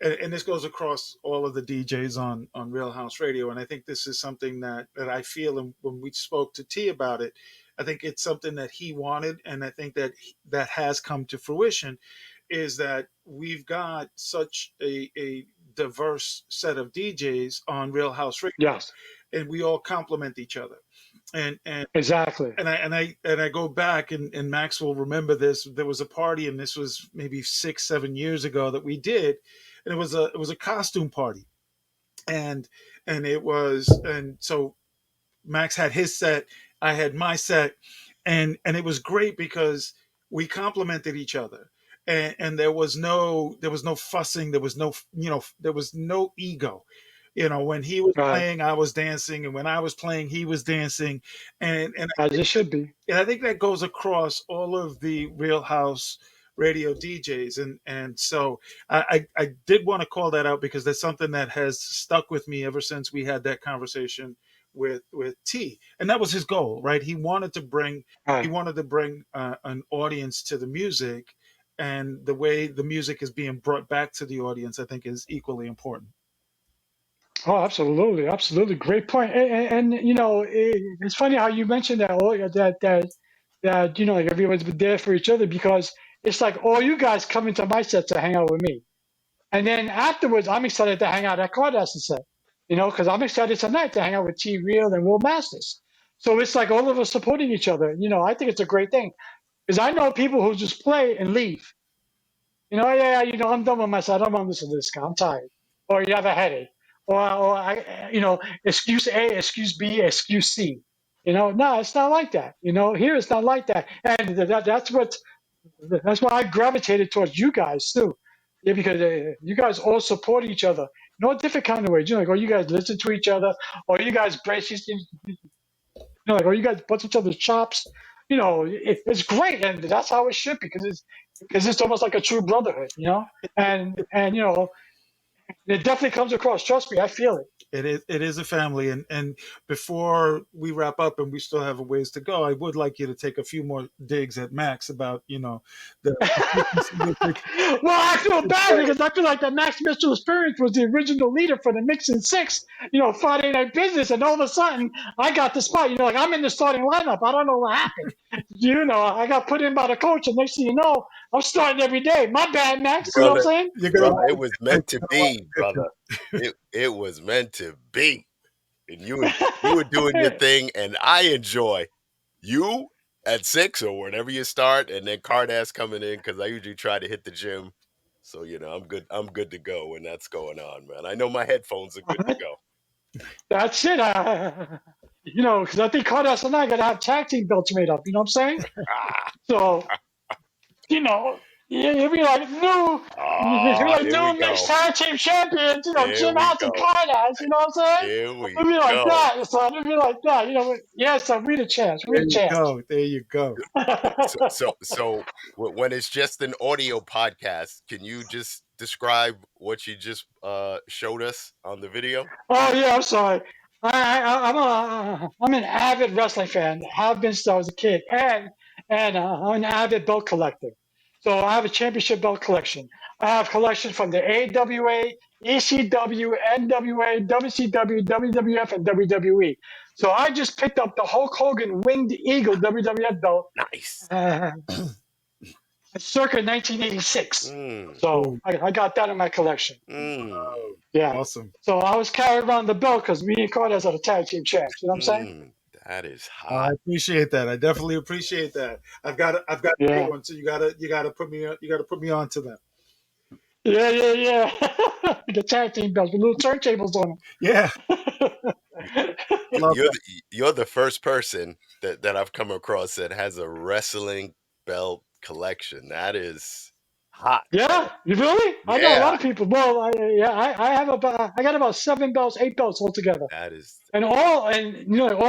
and this goes across all of the DJs on Real House Radio, and I think this is something that I feel, and when we spoke to T about it, I think it's something that he wanted, and I think that has come to fruition, is that we've got such a diverse set of DJs on Real House Radio, Yes, and we all complement each other. And and exactly. and I go back, and Max will remember this. There was a party, and this was maybe 6-7 years ago that we did, and it was a costume party, and and so Max had his set, I had my set, and it was great because we complemented each other, and there was no fussing, there was no ego. When he was Right. playing, I was dancing, and when I was playing, he was dancing, and As it should be. I think that goes across all of the Real House Radio DJs, and so I did want to call that out because that's something that has stuck with me ever since we had that conversation with T, and that was his goal, right? He Right. wanted to bring an audience to the music, and the way the music is being brought back to the audience, I think, is equally important. Oh, absolutely, absolutely. Great point. And it's funny how you mentioned that. Oh, yeah, that like everyone's been there for each other because it's like all you guys come into my set to hang out with me, and then afterwards I'm excited to hang out at Cardass's set. Because I'm excited tonight to hang out with T Real and Will Masters. So it's like all of us supporting each other. I think it's a great thing because I know people who just play and leave. Yeah, I'm done with myself. I don't want to listen to this guy. I'm tired. Or you have a headache. Or excuse A, excuse B, excuse C. No, it's not like that. Here it's not like that. And that's why I gravitated towards you guys too. Yeah, because you guys all support each other. Different kind of ways. Like, you guys listen to each other, or you guys brace like, or you guys bust each other's chops. It's great, and that's how it should be because it's almost like a true brotherhood. And it definitely comes across. Trust me, I feel it. It is a family, and before we wrap up, and we still have a ways to go, I would like you to take a few more digs at Max about the frequency with which Well, I feel he bad plays. because I feel like the Max Mitchell Experience was the original leader for the Mixing Six, Friday Night Business, and all of a sudden I got the spot. Like I'm in the starting lineup. I don't know what happened. I got put in by the coach, and next thing you know, I'm starting every day. My bad, Max. You know what I'm Brother, saying? You're gonna brother, want it to was dip, meant to you're gonna want be, to dip brother. It was meant to be. And you were doing your thing, and I enjoy you at 6 or whenever you start, and then Cardass coming in because I usually try to hit the gym So I'm good. I'm good to go when that's going on, man. I know my headphones are good to go. That's it. Because I think Cardos and I got to have tag team belts made up. You know what I'm saying? Ah, So, you'd be like, you'd be oh, like, here we new mixed go. tag team champions, Here Jim we House and go. Cardos, you know what I'm saying? Here we It'd be like go. that, son. It'd be like that. Yes, son, we the champs. We There the you champs. go. There you go. So when it's just an audio podcast, can you just describe what you just showed us on the video? Oh yeah, I'm sorry. I'm an avid wrestling fan. Have been since I was a kid, and I'm an avid belt collector. So I have a championship belt collection. I have collections from the AWA, ECW, NWA, WCW, WWF, and WWE. So I just picked up the Hulk Hogan Winged Eagle WWF belt Nice. uh, circa 1986. Mm, So Oh, I got that in my collection. mm, Yeah. awesome. So I was carrying around the belt because me and Cortez are the tag team champs. You know what I'm saying? that is I hot. appreciate that. I definitely appreciate that. I've got a good Yeah. one. So you gotta put me on to them. Yeah. The tag team belts with little turntables on Yeah, them. love that. You're the first person that I've come across that has a wrestling belt collection. That is hot, Yeah, brother. you really? I know a Yeah, lot of people. Well, I have I got about 7 belts, 8 belts altogether, that is. all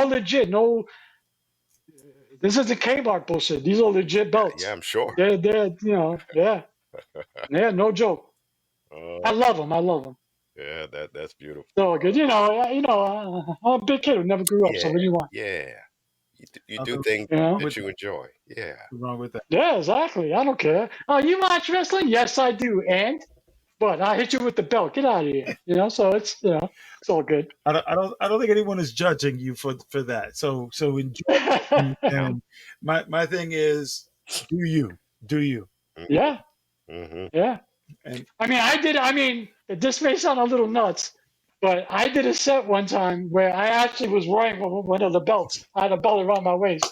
legit. No, this isn't Kmart bullshit. These are legit Yeah, belts. I'm sure. Yeah, no joke. Uh, I love them. I love them. yeah, that's beautiful. So good. I'm a big kid who never grew up. So Yeah, what do you want? yeah. You do Nothing things You know? with that you enjoy. Yeah. wrong with that. Yeah, exactly. I don't care. Oh, you watch wrestling? Yes, I do. But I hit you with the belt. Get out of here. So it's all good. I don't think anyone is judging you for that. So enjoy. And my thing is, do you, Yeah, Mm-hmm. yeah. and This may sound a little nuts, but I did a set one time where I actually was wearing one of the belts. I had a belt around my waist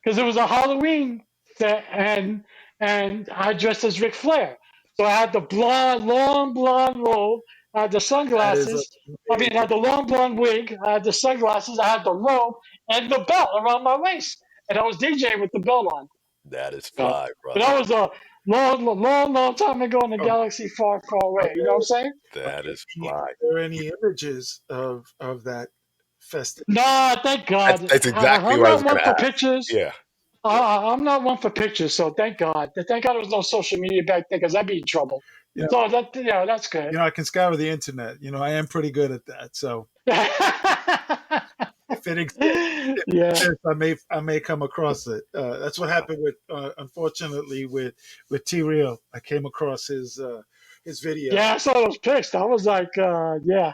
because it was a Halloween set, and I dressed as Ric Flair. So I had the long blonde robe, I had the that is sunglasses. I amazing. had the long blonde wig, I had the sunglasses, I had the robe, and the belt around my waist, and I was DJing with the belt on. That is So, fly, but brother. that was a long time ago in a Oh, galaxy far are away. You know what I'm there, saying? That is are fly. there any images of that festive? Nah, thank God. That's exactly I'm what I was not going one to for ask. pictures. Yeah. I'm not one for pictures, so thank God. Thank God there was no social media back then, because I'd be in trouble. You know, So that's good. I can scour the internet. I am pretty good at that. So if it exists, Yeah, I may come across it. That's what happened with, unfortunately, with T Real. I came across his video. yeah. I saw those pics. I was like, yeah,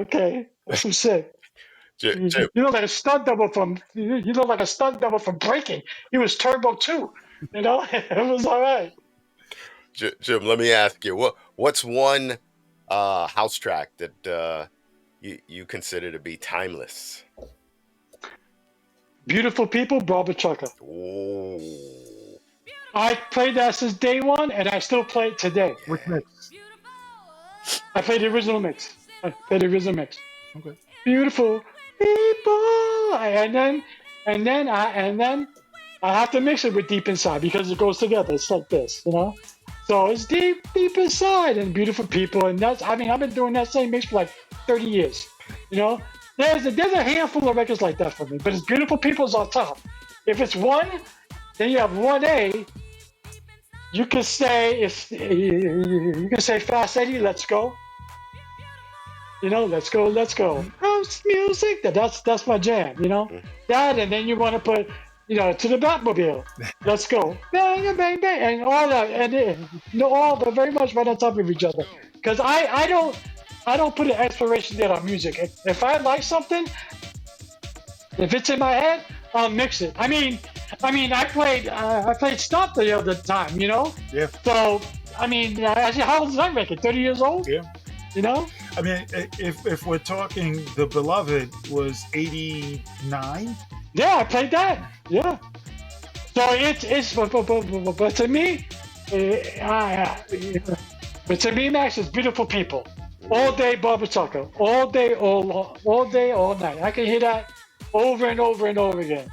okay, that's some shit. Jim, You look like a stunt double from you look like a stunt double from Breaking. He was Turbo too. It was all right. Jim, let me ask you, what's one house track that you consider to be timeless? Beautiful people, Barbara Tucker. Oh, I played that since day one, and I still play it today. Which yeah. mix? I played the original mix. I played the original mix. Okay. Beautiful people, and then I have to mix it with Deep Inside because it goes together. It's like this. So it's deep inside and beautiful people, and I've been doing that same mix for like 30 years. You know, there's a handful of records like that for me, but it's beautiful people's on top. If it's one, then you have 1A. You can say Fast Eddie, let's go. Let's go. House music. That's my jam. Mm. That, and then you want to put, to the Batmobile. Let's go. Bang, bang, bang, and all that, and all but very much right on top of each other. Because I don't put an expiration date on music. If I like something, if it's in my head, I'll mix it. I played Stomp the other time. Yeah. So actually, how old is that record? 30 years old. Yeah. You know. If we're talking, The Beloved was 89. Yeah, I played that. Yeah. So it's but to me, But to me, Max, is beautiful people. All Mhm. day, Barbara Tucker. All day, all night. I can hear that over and over and over again.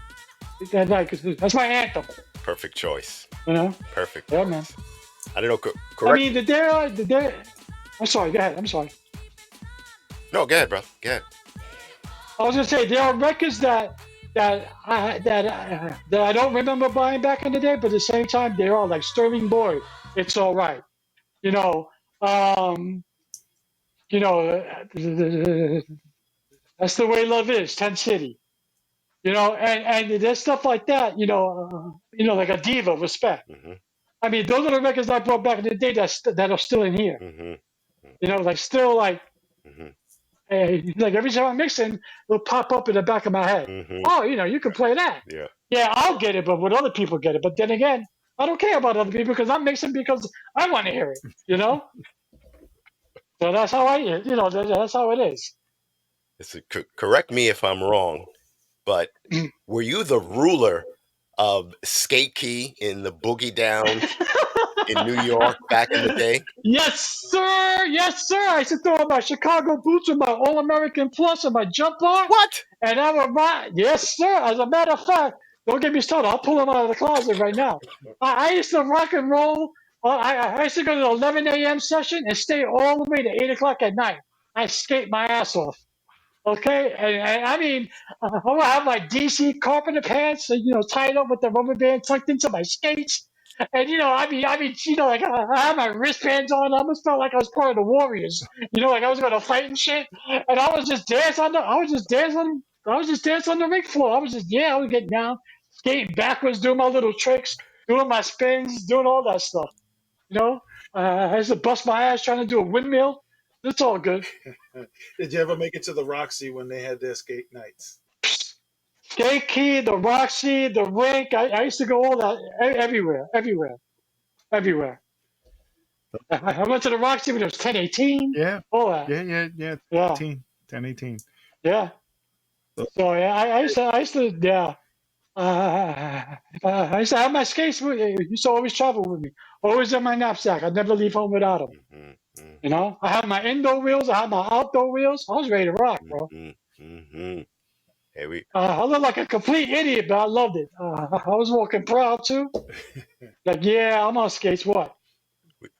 That's my anthem. Perfect choice. You know? Perfect Yeah, man. choice. I don't know. I Correct. mean, the. I'm sorry. Go ahead. I'm sorry. No, go ahead, bro. Go ahead. I was gonna say there are records that I don't remember buying back in the day, but at the same time they are like Sterling Boyd. It's all right. You know. Um. You know. That's the way love is. Ten City. You know, and there's stuff like that. Like a diva, respect. Mm-hmm. I mean, those are the records I brought back in the day that are still in here. Mm-hmm. Like still Mm-hmm. like every time I'm mixing, it'll pop up in the back of my head. Mm-hmm. Oh, you can play that. Yeah. Yeah, I'll get it, but would other people get it? But then again, I don't care about other people because I'm mixing because I want to hear it. So that's how that's how it is. Correct me if I'm wrong, but were you the ruler of Skate Key in the Boogie Down in New York back in the day? Yes, sir. Yes, sir. I used to throw on my Chicago boots with my All American Plus and my jump bar, What? and I would ride. Yes, sir. As a matter of fact, don't get me started. I'll pull them out of the closet right now. I used to rock and roll. I used to go to the 11 a.m. session and stay all the way to 8 o'clock at night. I skate my ass off. Okay, and I mean, I would have my DC carpenter pants, tied up with the rubber band tucked into my skates, and like I had my wristbands on. I almost felt like I was part of the Warriors, like I was going to fight and shit. And I was just dance on the, I was just dance on, I was just dance on the rink floor. I was getting down, skating backwards, doing my little tricks, doing my spins, doing all that stuff. You know, I used to bust my ass trying to do a windmill. It's all good. Did you ever make it to the Roxy when they had their skate nights? Skate Key, the Roxy, the rink. I used to go all that everywhere, everywhere, everywhere. I went to the Roxy when it was 10, 18. Yeah, All that. yeah. Yeah, 18, 10, 18. yeah. So, So yeah, yeah. I used to have my skates with me. Used to always travel with me. Always in my knapsack. I'd never leave home without them. Mm-hmm. I had my indoor wheels. I had my outdoor wheels. I was ready to rock, bro. Mm-hmm. Mm-hmm. Hey, I looked like a complete idiot, but I loved it. I was walking proud too. Like, yeah, I'm on skates. What?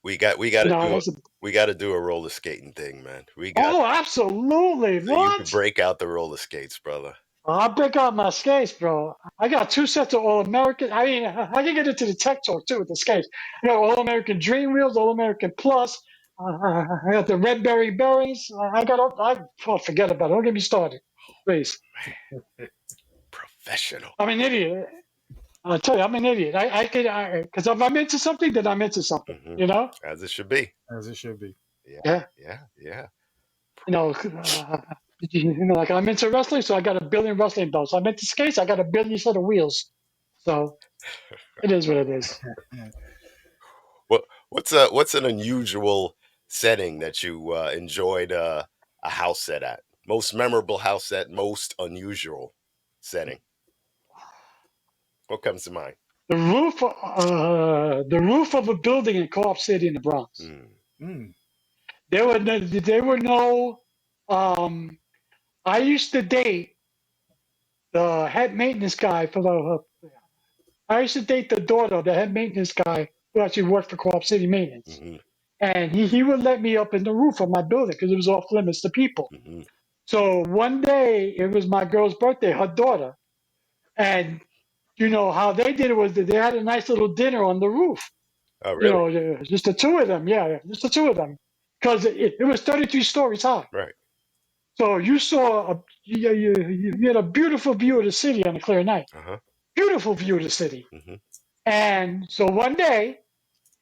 we got You to know, do it's a, we got to do a roller skating thing, man. We got oh, absolutely. so you could What? break out the roller skates, brother. I'll pick out my skates, bro. I got two sets of All American. I mean, I can get into the tech talk too with the skates. I got All American Dream Wheels, All American Plus. I got the Red Berry Berries. Forget about it. Don't get me started, please. Professional. I'm an idiot. I'll tell you, I'm an idiot. Because if I'm into something, then I'm into something. Mm-hmm. You know? As it should be. as it should be. Yeah. Yeah. Yeah. You know, like I'm into wrestling, so I got a billion wrestling belts. I'm into skates, I got a billion set of wheels. So it is what it is. What's an unusual setting that you enjoyed a house set at? Most memorable house set, most unusual setting. What comes to mind? The roof of a building in Co-op City in the Bronx. Mm, Mm. There were no. Um, I used to date the head maintenance guy for the. I used to date the daughter of the head maintenance guy who actually worked for Co-op City Maintenance, mm-hmm, and he would let me up in the roof of my building because it was off limits to people. mm-hmm. So one day it was my girl's birthday, her daughter, and how they did it was that they had a nice little dinner on the roof. Oh, really? Just the two of them. Yeah, just the two of them, because it was 33 stories high. Right. So you had a beautiful view of the city on a clear night. Uh-huh. Beautiful view of the city. Mm-hmm. And so one day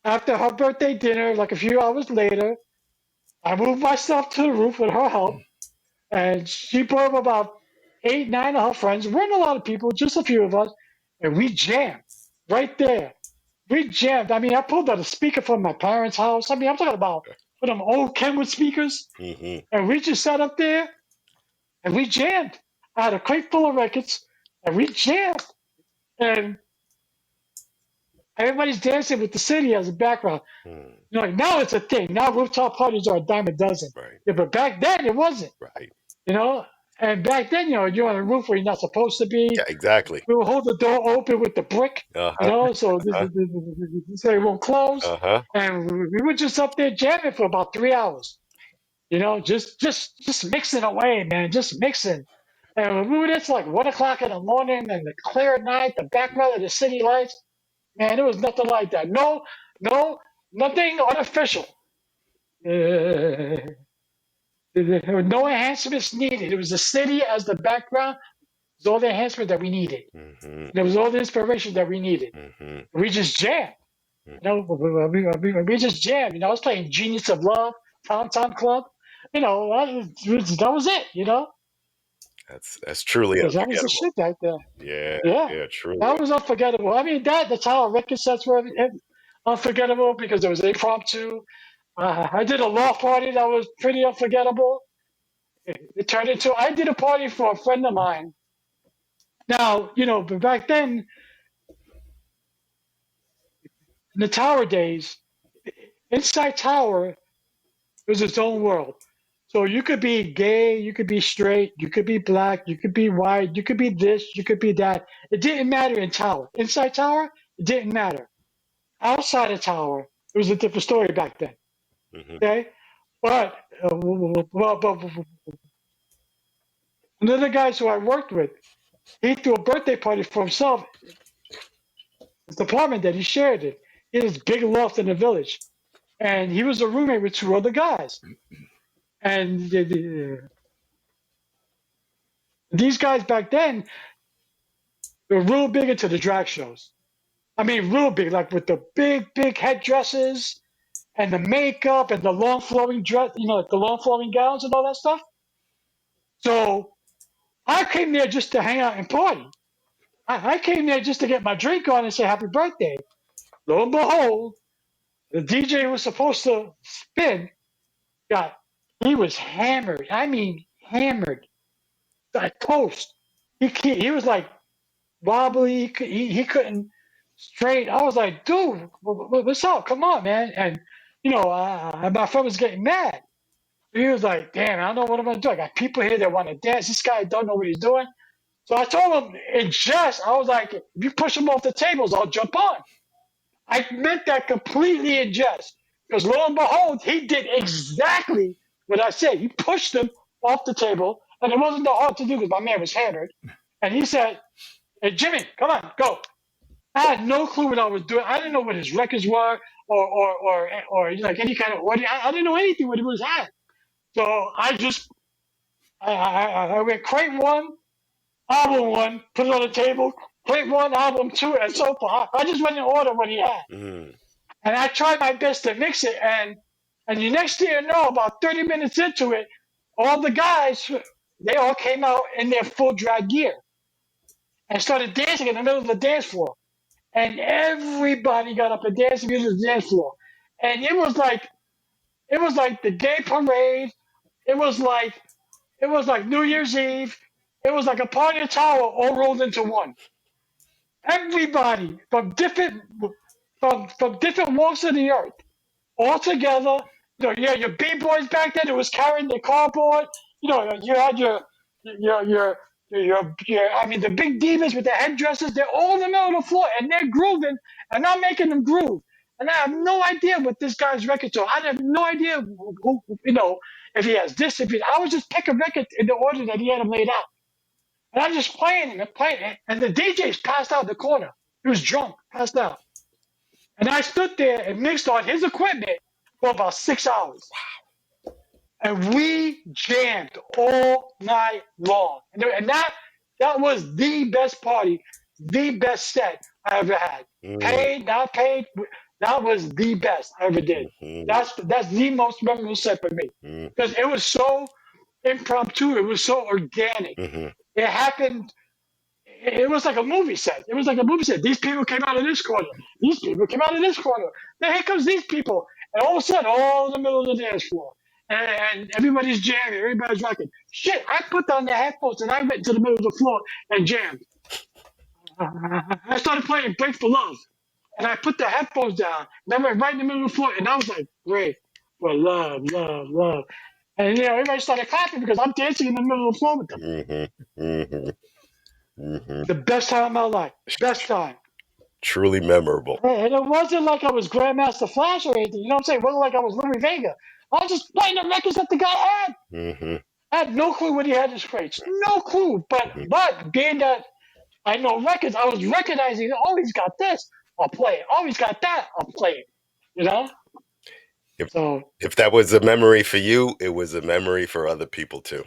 after her birthday dinner, like a few hours later, I moved myself to the roof with her help, and she brought up about 8, 9 of her friends. There weren't a lot of people, just a few of us, and we jammed right there. We jammed. I mean, I pulled out a speaker from my parents' house. I mean, I'm talking about one of them old Kenwood speakers, Mm-hmm. and we just sat up there and we jammed. I had a crate full of records, and we jammed. And Everybody's dancing with the city as a background. Mm. You know, like now it's a thing. Now rooftop parties are a dime a dozen. Right. Yeah, but back then it wasn't. Right. You know, and back then, you're on a roof where you're not supposed to Yeah, be. exactly. We would hold the door open with the brick, Uh-huh. so Uh-huh. so it won't close. Uh-huh. And we were just up there jamming for about 3 hours. Just mixing away, man, just mixing. And we were there till like 1 o'clock in the morning, and the clear night, the background of the city lights. Man, it was nothing like that. No, nothing artificial. There were no enhancements needed. It was the city as the background. It was all the enhancement that we needed. Mm-hmm. There was all the inspiration that we needed. Mm-hmm. We just jammed. Mm. We just jammed. I was playing Genius of Love, Tom Tom Club. That was it. That's truly That was the unforgettable. shit right there. Yeah, Yeah, yeah, truly. that was unforgettable. I mean, the Tower record sets were unforgettable because it was impromptu. I did a law party that was pretty unforgettable. It turned into I did a party for a friend of mine. Now, but back then in the Tower days, inside Tower was its own world. So you could be gay, you could be straight, you could be black, you could be white, you could be this, you could be that. It didn't matter in Tower. Inside Tower, it didn't matter. Outside of Tower, it was a different story back then. Mm-hmm. Okay, but one of the guys who I worked with, he threw a birthday party for himself. His apartment that he shared it. He had this big loft in the village, and he was a roommate with two other guys. And these guys back then were real big into the drag shows. I mean, real big, like with the big headdresses and the makeup and the long flowing dress, like the long flowing gowns and all that stuff. So I came there just to hang out and party. I came there just to get my drink on and say happy birthday. Lo and behold, the DJ was supposed to spin. God, he was hammered. I mean, hammered. Like toast. He was like wobbly. He couldn't straight. I was like, dude, what's up? Come on, man. And my friend was getting mad. He was like, damn, I don't know what I'm gonna do. I got people here that want to dance. This guy don't know what he's doing. So I told him in jest, I was like, if you push him off the tables, I'll jump on. I meant that completely in jest. Because lo and behold, he did exactly what I said. He pushed him off the table, and it wasn't that hard to do because my man was hammered. And he said, hey, Jimmy, come on, go. I had no clue what I was doing. I didn't know what his records were or like any kind of audio. I didn't know anything what he was at. So I went crate one, album one, put it on the table, crate one, album two, and so forth. I just went in order what he had. Mm-hmm. And I tried my best to mix it. And the next thing you know, about 30 minutes into it, all the guys, they all came out in their full drag gear and started dancing in the middle of the dance floor. And everybody got up and danced in the dance floor. And it was like the gay parade. It was like New Year's Eve. It was like a party of tower all rolled into one. Everybody from different walks of the earth all together. Your B boys back then. It was carrying the cardboard. You had I mean, the big divas with the headdresses. They're all in the middle of the floor and they're grooving, and I'm making them groove. And I have no idea what this guy's record to. I have no idea if he has this. I was just picking records in the order that he had them laid out, and I'm just playing and playing it. And the DJ's passed out in the corner. He was drunk, passed out. And I stood there and mixed on his equipment for about 6 hours. And we jammed all night long. And that was the best party, the best set I ever had. Paid, not paid, that was the best I ever did. Mm-hmm. That's the most memorable set for me. Because it was so impromptu, it was so organic. Mm-hmm. It happened. It was like a movie set. It was like a movie set. These people came out of this corner. These people came out of this corner. Then here comes these people. And all of a sudden, all in the middle of the dance floor. And everybody's jamming. Everybody's rocking. Shit, I put down the headphones and I went to the middle of the floor and jammed. I started playing Break for Love. and I put the headphones down. And I went right in the middle of the floor, and I was like, "Great, for love, love, love." And everybody started clapping because I'm dancing in the middle of the floor with them. Mm-hmm. Mm-hmm. Mm-hmm. The best time of my life, best time. Truly memorable. And it wasn't like I was Grandmaster Flash or anything. You know what I'm saying? It wasn't like I was Louis Vega. I was just playing the records that the guy had. Mm-hmm. I had no clue what he had in his crates. No clue. Mm-hmm. But being that I know records, I was recognizing, oh, he's got this. I'll play it. Oh, he's got that. I'll play it. You know? If So if that was a memory for you, it was a memory for other people too.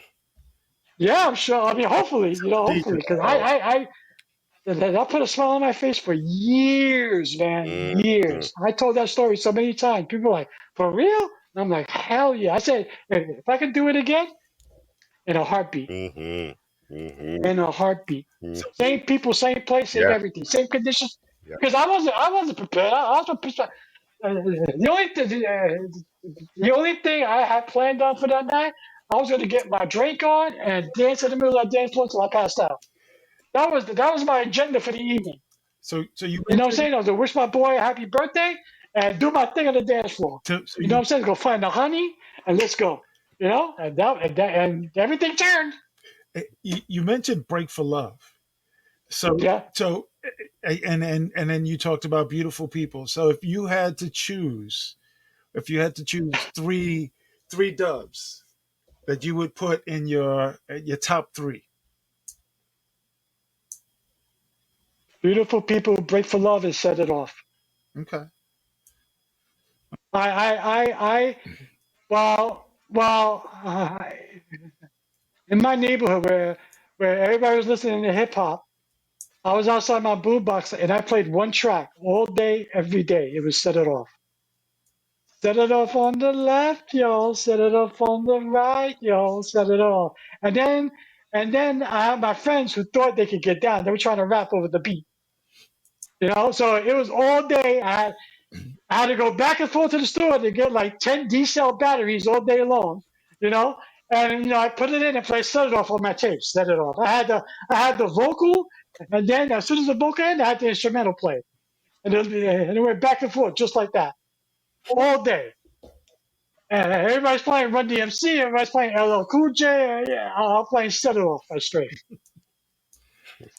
yeah, I'm sure. I mean, hopefully, DJ. hopefully, because Oh. that put a smile on my face for years, man, Mm-hmm. years. I told that story so many times. People are like, for real? And I'm like, hell yeah. I said, if I could do it again, in a heartbeat, Mm-hmm. Mm-hmm. in a heartbeat. So, Mm-hmm. Same people, same place, same Yeah. everything, same conditions. Yeah. Because I wasn't prepared. I was prepared. The only thing I had planned on for that night, I was going to get my drink on and dance in the middle of that dance floor until I passed out. That was my agenda for the evening. so you You know what I'm mentioned saying? I was gonna wish my boy a happy birthday and do my thing on the dance floor. so You know what you I'm saying? Go find the honey and let's go. You know, and everything turned. you mentioned Break for Love. So Yeah, so and then you talked about beautiful people. So if you had to choose three dubs that you would put in your top three. beautiful people break for love and set it off. Okay. I well, in my neighborhood where everybody was listening to hip hop, I was outside my boombox and I played one track all day, every day. It was set it off. Set it off on the left, y'all. Set it off on the right, y'all. Set it off. And then I had my friends who thought they could get down. They were trying to rap over the beat. You know, so it was all day. I had to go back and forth to the store to get like 10 D cell batteries all day long. You know, and I put it in and play set it off on my tape. Set it off. I had the vocal, and then as soon as the vocal ended, I had the instrumental play, and it went back and forth just like that all day. And everybody's playing Run DMC, everybody's playing LL Cool J. Yeah, I'm playing Set It Off by Straight.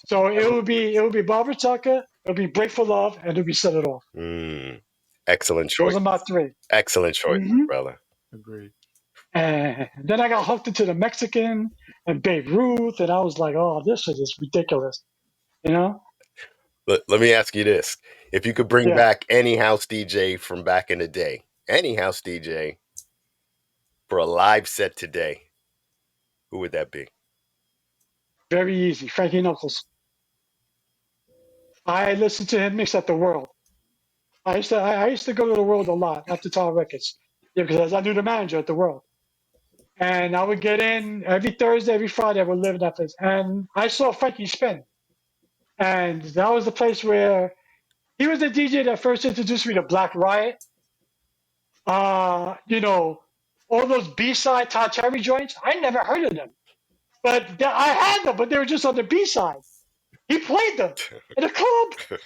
So it would be Barbara Tucker, it would be Break for Love, and it would be Set It Off. Mm. Excellent Those choice. are my three. Excellent choice, Hmm brother. Agreed. And then I got hooked into the Mexican and Babe Ruth, and I was like, oh, this shit is ridiculous. You know? Let me ask you this. If you could bring Yeah, back any house DJ from back in the day, any house DJ for a live set today, who would that be? very easy. Frankie Knuckles. I listened to him mix at the World. I used to go to the World a lot after Tower Records. Yeah, because I knew the manager at the World. And I would get in every Thursday, every Friday. I would live in that place, and I saw Frankie spin, and that was the place where he was the DJ that first introduced me to Black Riot. You know, all those B-side Todd Terry joints. I never heard of them, but I had them, but they were just on the B-side. He played them in a club.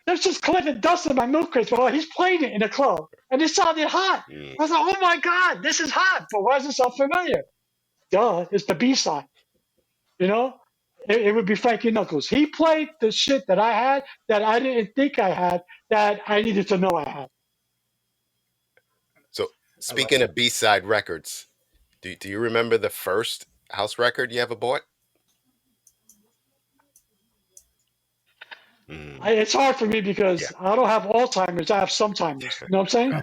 There's just collecting dust in my milk crates. Well, he's playing it in a club, and it sounded hot. Mm. I was like, "Oh my god, this is hot!" But why does it sound familiar? Duh, it's the B-side. You know, it would be Frankie Knuckles. He played the shit that I had that I didn't think I had that I needed to know I had. So, I like speaking of B-side records, do you remember the first house record you ever bought? Mm. It's hard for me Yeah. because I don't have Alzheimer's. I have sometimers. You know what I'm saying?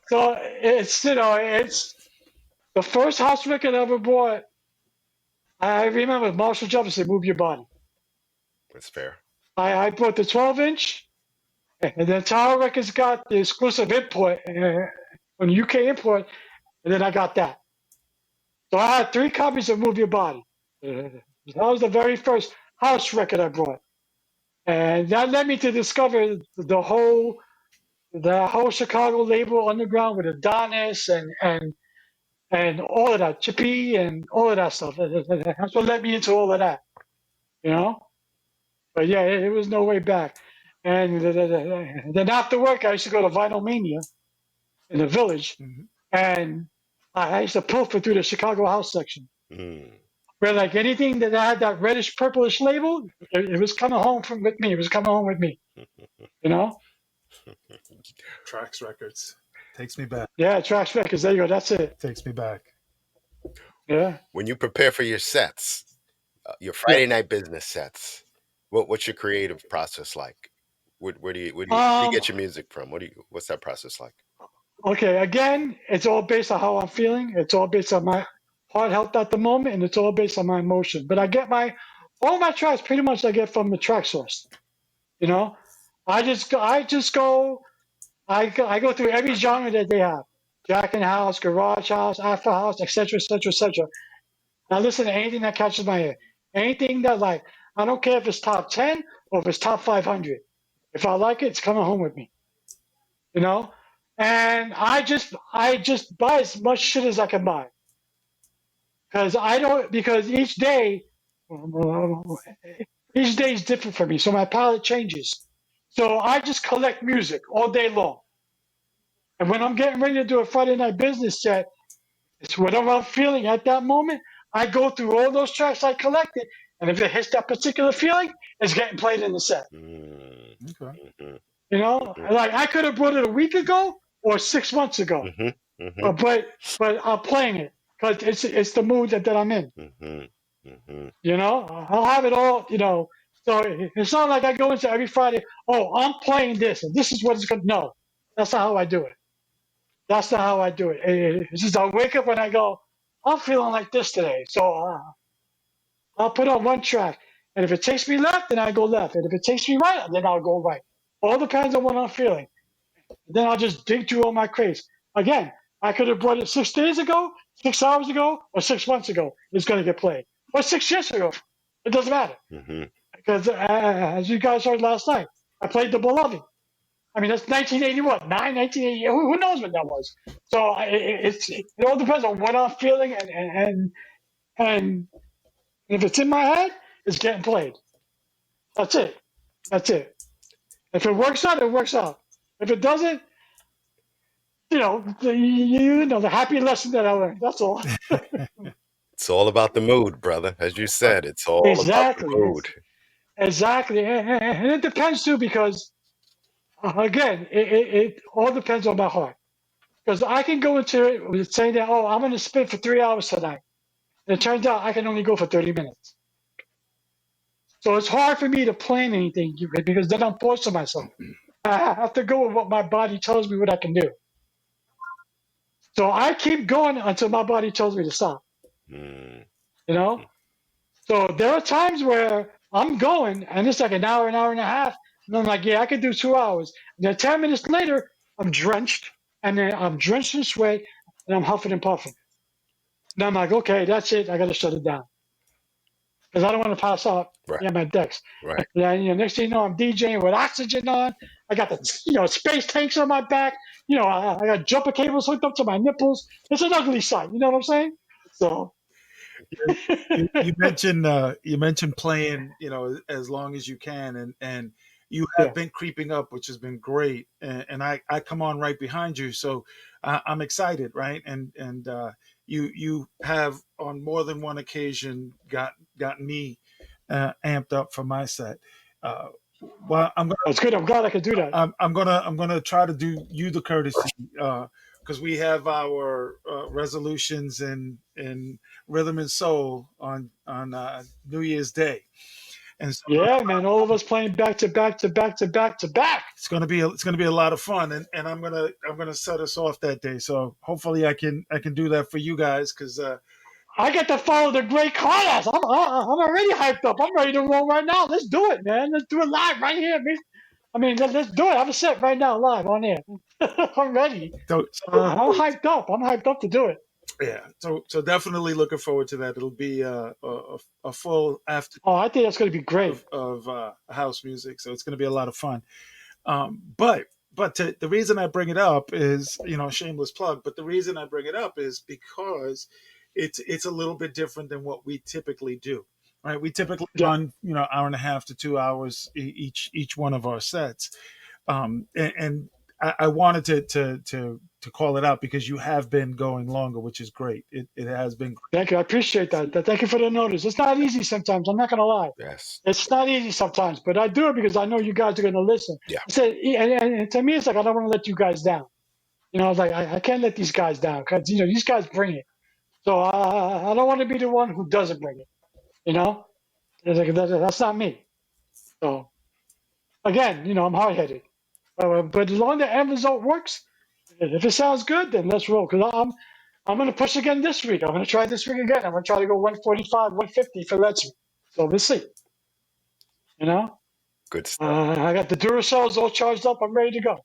So it's the first house record I ever bought. I remember Marshall Jefferson, "Move Your Body." That's fair. I bought the 12-inch, and then Tower Records got the exclusive import on UK import, and then I got that. So I had three copies of "Move Your Body." That was the very first house record I bought, and that led me to discover the whole Chicago label underground with Adonis and all of that, Chippy and all of that stuff. That's what led me into all of that, you know. But yeah, it was no way back. And then after work, I used to go to Vinyl Mania in the Village, Mhm. and I used to pilfer through the Chicago house section. Mm. Where like anything that had that reddish purplish label, it was coming home with me. It was coming home with me. You know? Trax Records takes me back. Yeah, Trax Records. There you go. That's it. Takes me back. Yeah. When you prepare for your sets, your Yeah. Friday night business sets, what's your creative process like? Where do you Um. get your music from? What's that process like? Okay. Again, it's all based on how I'm feeling. It's all based on my heart health at the moment, and it's all based on my emotion. But I get all my tracks pretty much I get from the track source. You know, I go through every genre that they have: Jack and House, Garage House, Afro House, etc., etc., etc. I listen to anything that catches my ear. Anything that like I don't care if it's top 10 or if it's top 500. If I like it, it's coming home with me. You know, and I just buy as much shit as I can buy because each day is different for me, so my palate changes. So I just collect music all day long. And when I'm getting ready to do a Friday night business set, it's whatever I'm feeling at that moment. I go through all those tracks I collected, and if it hits that particular feeling, it's getting played in the set. Mm. Okay. Mhm. You know, Mhm. like I could have brought it a week ago or 6 months ago, Mhm. Mhm. but I'm playing it because it's the mood that I'm in. Mhm. Mhm. You know, I'll have it all. You know, so it's not like I go into every Friday. Oh, I'm playing this, and this is what it's going to. No, that's not how I do it. That's not how I do it. It's just I wake up and I go, I'm feeling like this today, so I'll put on one track, and if it takes me left, then I go left, and if it takes me right, then I'll go right. All depends on what I'm feeling. Then I'll just dig through all my crates. Again, I could have brought it 6 days ago, 6 hours ago, or 6 months ago. It's going to get played, or 6 years ago. It doesn't matter Mhm. because as you guys heard last night, I played the Beloved. I mean, that's 1981, 1980. Who knows what that was? So it all depends on what I'm feeling, and if it's in my head, it's getting played. That's it. That's it. If it works out, it works out. If it doesn't, the happy lesson that I learned. That's all. It's all about the mood, brother. As you Right. said, it's all about the Exactly. mood. Exactly. And it depends too, because again, it all depends on my heart. Because I can go into it with saying that, oh, I'm going to spin for 3 hours tonight. And it turns out I can only go for 30 minutes. So it's hard for me to plan anything because then I'm forcing myself. I have to go with what my body tells me what I can do. So I keep going until my body tells me to stop. Mm. You know. So there are times where I'm going and it's like an hour and a half, and I'm like, yeah, I could do 2 hours. And then 10 minutes later, I'm drenched, and then I'm drenched in sweat, and I'm huffing and puffing. And I'm like, okay, that's it. I got to shut it down because I don't want to pass out. Right. Yeah, my decks. Right. Yeah, next thing you know, I'm DJing with oxygen on. I got the space tanks on my back. I got jumper cables hooked up to my nipples. It's an ugly sight. You know what I'm saying? So You mentioned playing, as long as you can, and you have yeah, been creeping up, which has been great. And I come on right behind you, so I'm excited, right? And you have on more than one occasion gotten me amped up for my set. Uh, well, that's good. I'm glad I could do that. I'm gonna try to do you the courtesy, because we have our resolutions in rhythm and soul on New Year's Day, and so Yeah, man, all of us playing back to back to back to back to back. it's gonna be a lot of fun, and I'm gonna set us off that day. So hopefully I can do that for you guys, because I get to follow the great Carlos. I'm already hyped up. I'm ready to roll right now. Let's do it, man. Let's do it live right here. I mean, let's do it. Have a set right now, live on air. I'm ready. I'm hyped up. I'm hyped up to do it. yeah, so definitely looking forward to that. It'll be a full afternoon Oh, I think that's going to be great. of house music, so it's going to be a lot of fun. But the reason I bring it up is, shameless plug. But the reason I bring it up is because it's a little bit different than what we typically do. right? We typically Yeah. run, hour and a half to 2 hours each one of our sets. And I wanted to call it out because you have been going longer, which is great. It has been great. Thank you. I appreciate that. Thank you for the notice. It's not easy sometimes. I'm not going to lie. Yes. It's not easy sometimes, but I do it because I know you guys are going to listen. Yeah. I said, and to me, it's like I don't want to let you guys down. I was like, I can't let these guys down because these guys bring it. So I don't want to be the one who doesn't bring it. It's like, that's not me. So again, I'm hard headed, but as long as the end result works, if it sounds good, then let's roll. Because I'm going to push again this week. I'm going to try this week again. I'm going to try to go 145, 150 if it lets me. So we'll see. You know. Good stuff. I got the Duracells all charged up. I'm ready to go.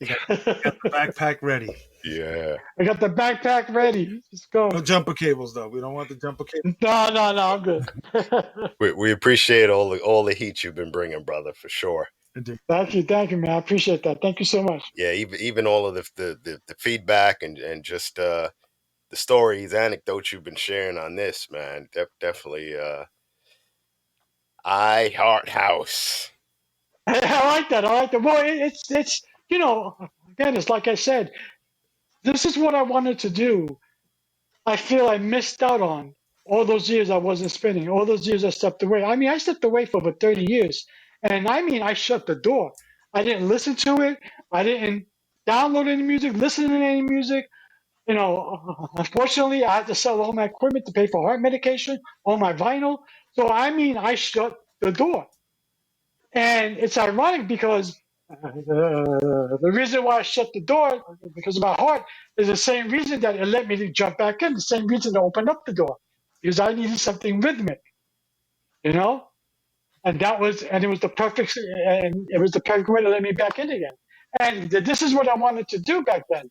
You got the backpack ready. Yeah. I got the backpack ready. Let's go. No jumper cables though. We don't want the jumper cables. No, I'm good. We appreciate all the heat you've been bringing, brother, for sure. Thank you, man. I appreciate that. Thank you so much. Yeah, even all of the feedback and just the stories, anecdotes you've been sharing on this, man. Definitely I Heart House. I like that. Well, it's again, it's like I said. This is what I wanted to do. I feel I missed out on all those years I wasn't spending. All those years I stepped away. I mean, I stepped away for over 30 years, and I mean, I shut the door. I didn't listen to it. I didn't download any music, listen to any music. Unfortunately, I had to sell all my equipment to pay for heart medication, all my vinyl. So I mean, I shut the door. And it's ironic because the reason why I shut the door because of my heart is the same reason that it let me to jump back in. The same reason to open up the door because I needed something rhythmic, you know. And it was the perfect way to let me back in again. And this is what I wanted to do back then.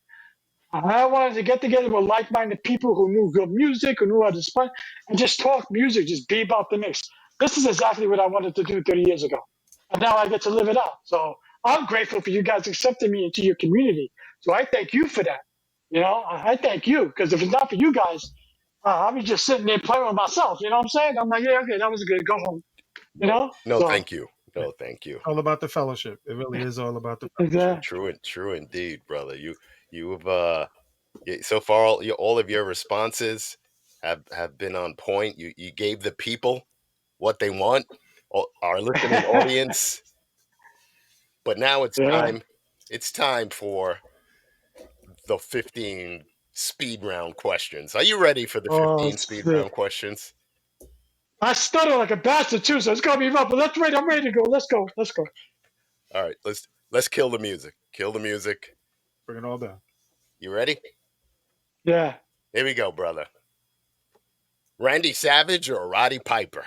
I wanted to get together with like-minded people who knew good music, who knew how to spun, and just talk music, just be about the mix. This is exactly what I wanted to do 30 years ago, and now I get to live it out. So I'm grateful for you guys accepting me into your community. So I thank you for that. I thank you because if it's not for you guys, I'll be just sitting there playing with myself. You know what I'm saying? I'm like, yeah, okay, that was good. Go home. You No, know? no, So thank you. No, thank you. All about the fellowship. It really is all about the True, uh, true indeed, brother. You've so far all of your responses have been on point. You gave the people what they want, our listening audience. But now it's yeah. time. It's time for the 15 speed round questions. Are you ready for the Oh, 15 speed shit. round questions? I stutter like a bastard too, so it's gonna be rough. But let's wait. I'm ready to go. Let's go. Let's go. All right, let's kill the music. Kill the music. bring it all down. You ready? Yeah. Here we go, brother. Randy Savage or Roddy Piper?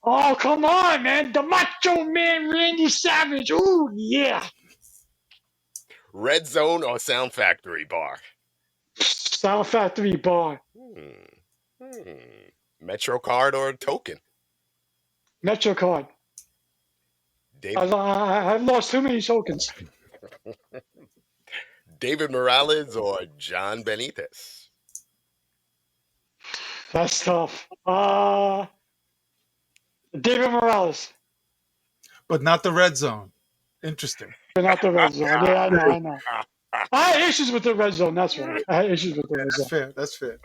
Oh, come on, man. The Macho Man Randy Savage. Ooh, yeah. Red Zone or Sound Factory bar? Sound Factory bar. Hmm. Hmm. Metro card or token? Metro card. David I've lost too many tokens. David Morales or John Benitez? That's tough. David Morales. But not the red zone. Interesting. But not the red zone. Yeah, I know. I had issues with the red zone. That's why. I had issues with the Yeah, red that's zone. fair. That's fair.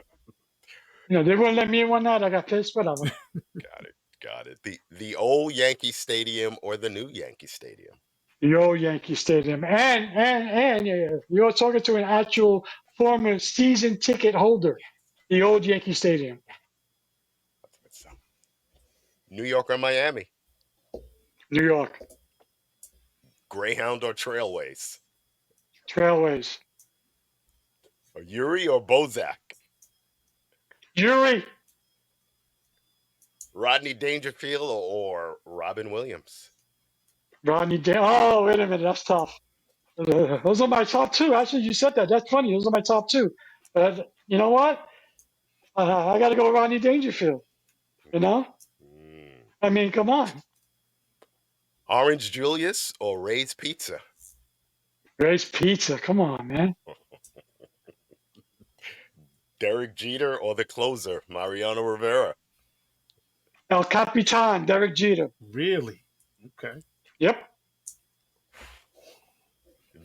They wouldn't let me in one night. I got pissed. Whatever. Got it. Got it. The old Yankee Stadium or the new Yankee Stadium? The old Yankee Stadium. And yeah, you're talking to an actual former season ticket holder. The old Yankee Stadium. New York or Miami? New York. Greyhound or Trailways? Trailways. Or Yuri or Bozak? Yuri. Rodney Dangerfield or Robin Williams? Oh, wait a minute. That's tough. Those are my top two. Actually, you said that. That's funny. Those are my top two. But you know what? I got to go with Rodney Dangerfield. You know? Mm. I mean, come on. Orange Julius or Ray's Pizza? Ray's Pizza. Come on, man. Derek Jeter or the closer, Mariano Rivera? El Capitan, Derek Jeter. Really? Okay. Yep.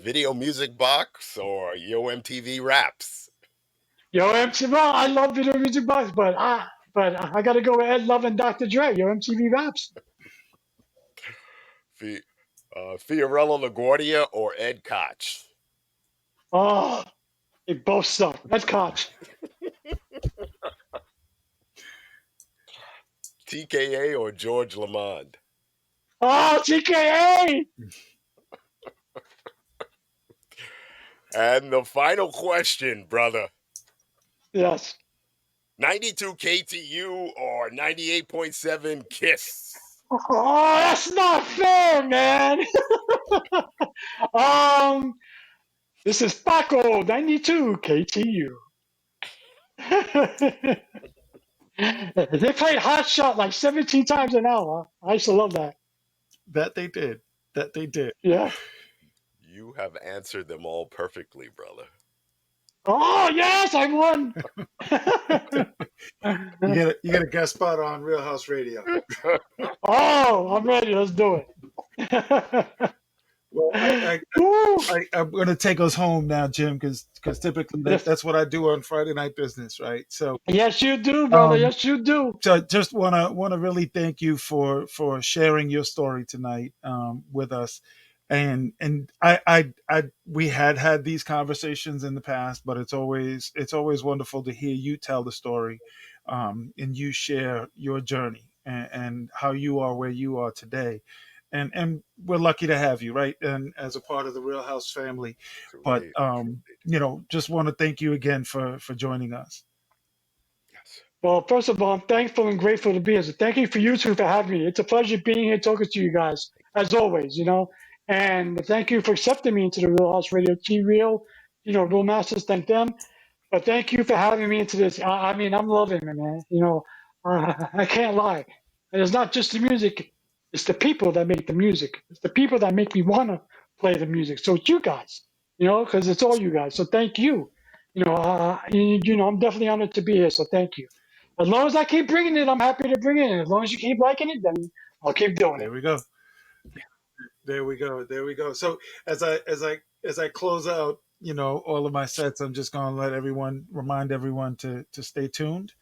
Video Music Box or Yo MTV Raps? Yo, MC, well, I love Video Music Box, but I got to go with Ed Love and Dr. Dre. Yo, MTV Raps. Fi- Fiorello LaGuardia or Ed Koch? Oh, they both suck. Ed Koch. TKA or George Lamond? Oh, TKA. And the final question, brother. Yes. 92 KTU or 98.7 KISS? Oh, that's not fair, man. um, this is Paco 92 KTU. They played Hot Shot like 17 times an hour. I used to love that. That they did. That they did. Yeah. You have answered them all perfectly, brother. Oh yes, I won. You get a guest spot on Real House Radio. Oh, I'm ready. Let's do it. Well, Woo. I'm going to take us home now, Jim, because typically that's what I do on Friday Night Business, right? So, Yes, you do, brother. um, Yes, you do. so just wanna really thank you for sharing your story tonight with us, and I we had these conversations in the past, but it's always wonderful to hear you tell the story, and you share your journey and how you are where you are today, and we're lucky to have you, right, and as a part of the Real House family, but Truly, just want to thank you again for joining us. yes. Well, first of all, I'm thankful and grateful to be here. So thank you for you two for having me. It's a pleasure being here talking to you guys, as always, And thank you for accepting me into the Real House Radio T Real, Real Masters, thank them. But thank you for having me into this. I mean, I'm loving it, man. I can't lie. And it's not just the music, it's the people that make the music. It's the people that make me want to play the music. So it's you guys, because it's all you guys. So thank you. I'm definitely honored to be here. So thank you. As long as I keep bringing it, I'm happy to bring it. And as long as you keep liking it, then I'll keep doing it. There we go. There we go. There we go. So as I close out, all of my sets, I'm just gonna remind everyone to stay tuned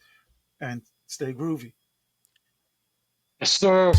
and stay groovy. Yes, sir.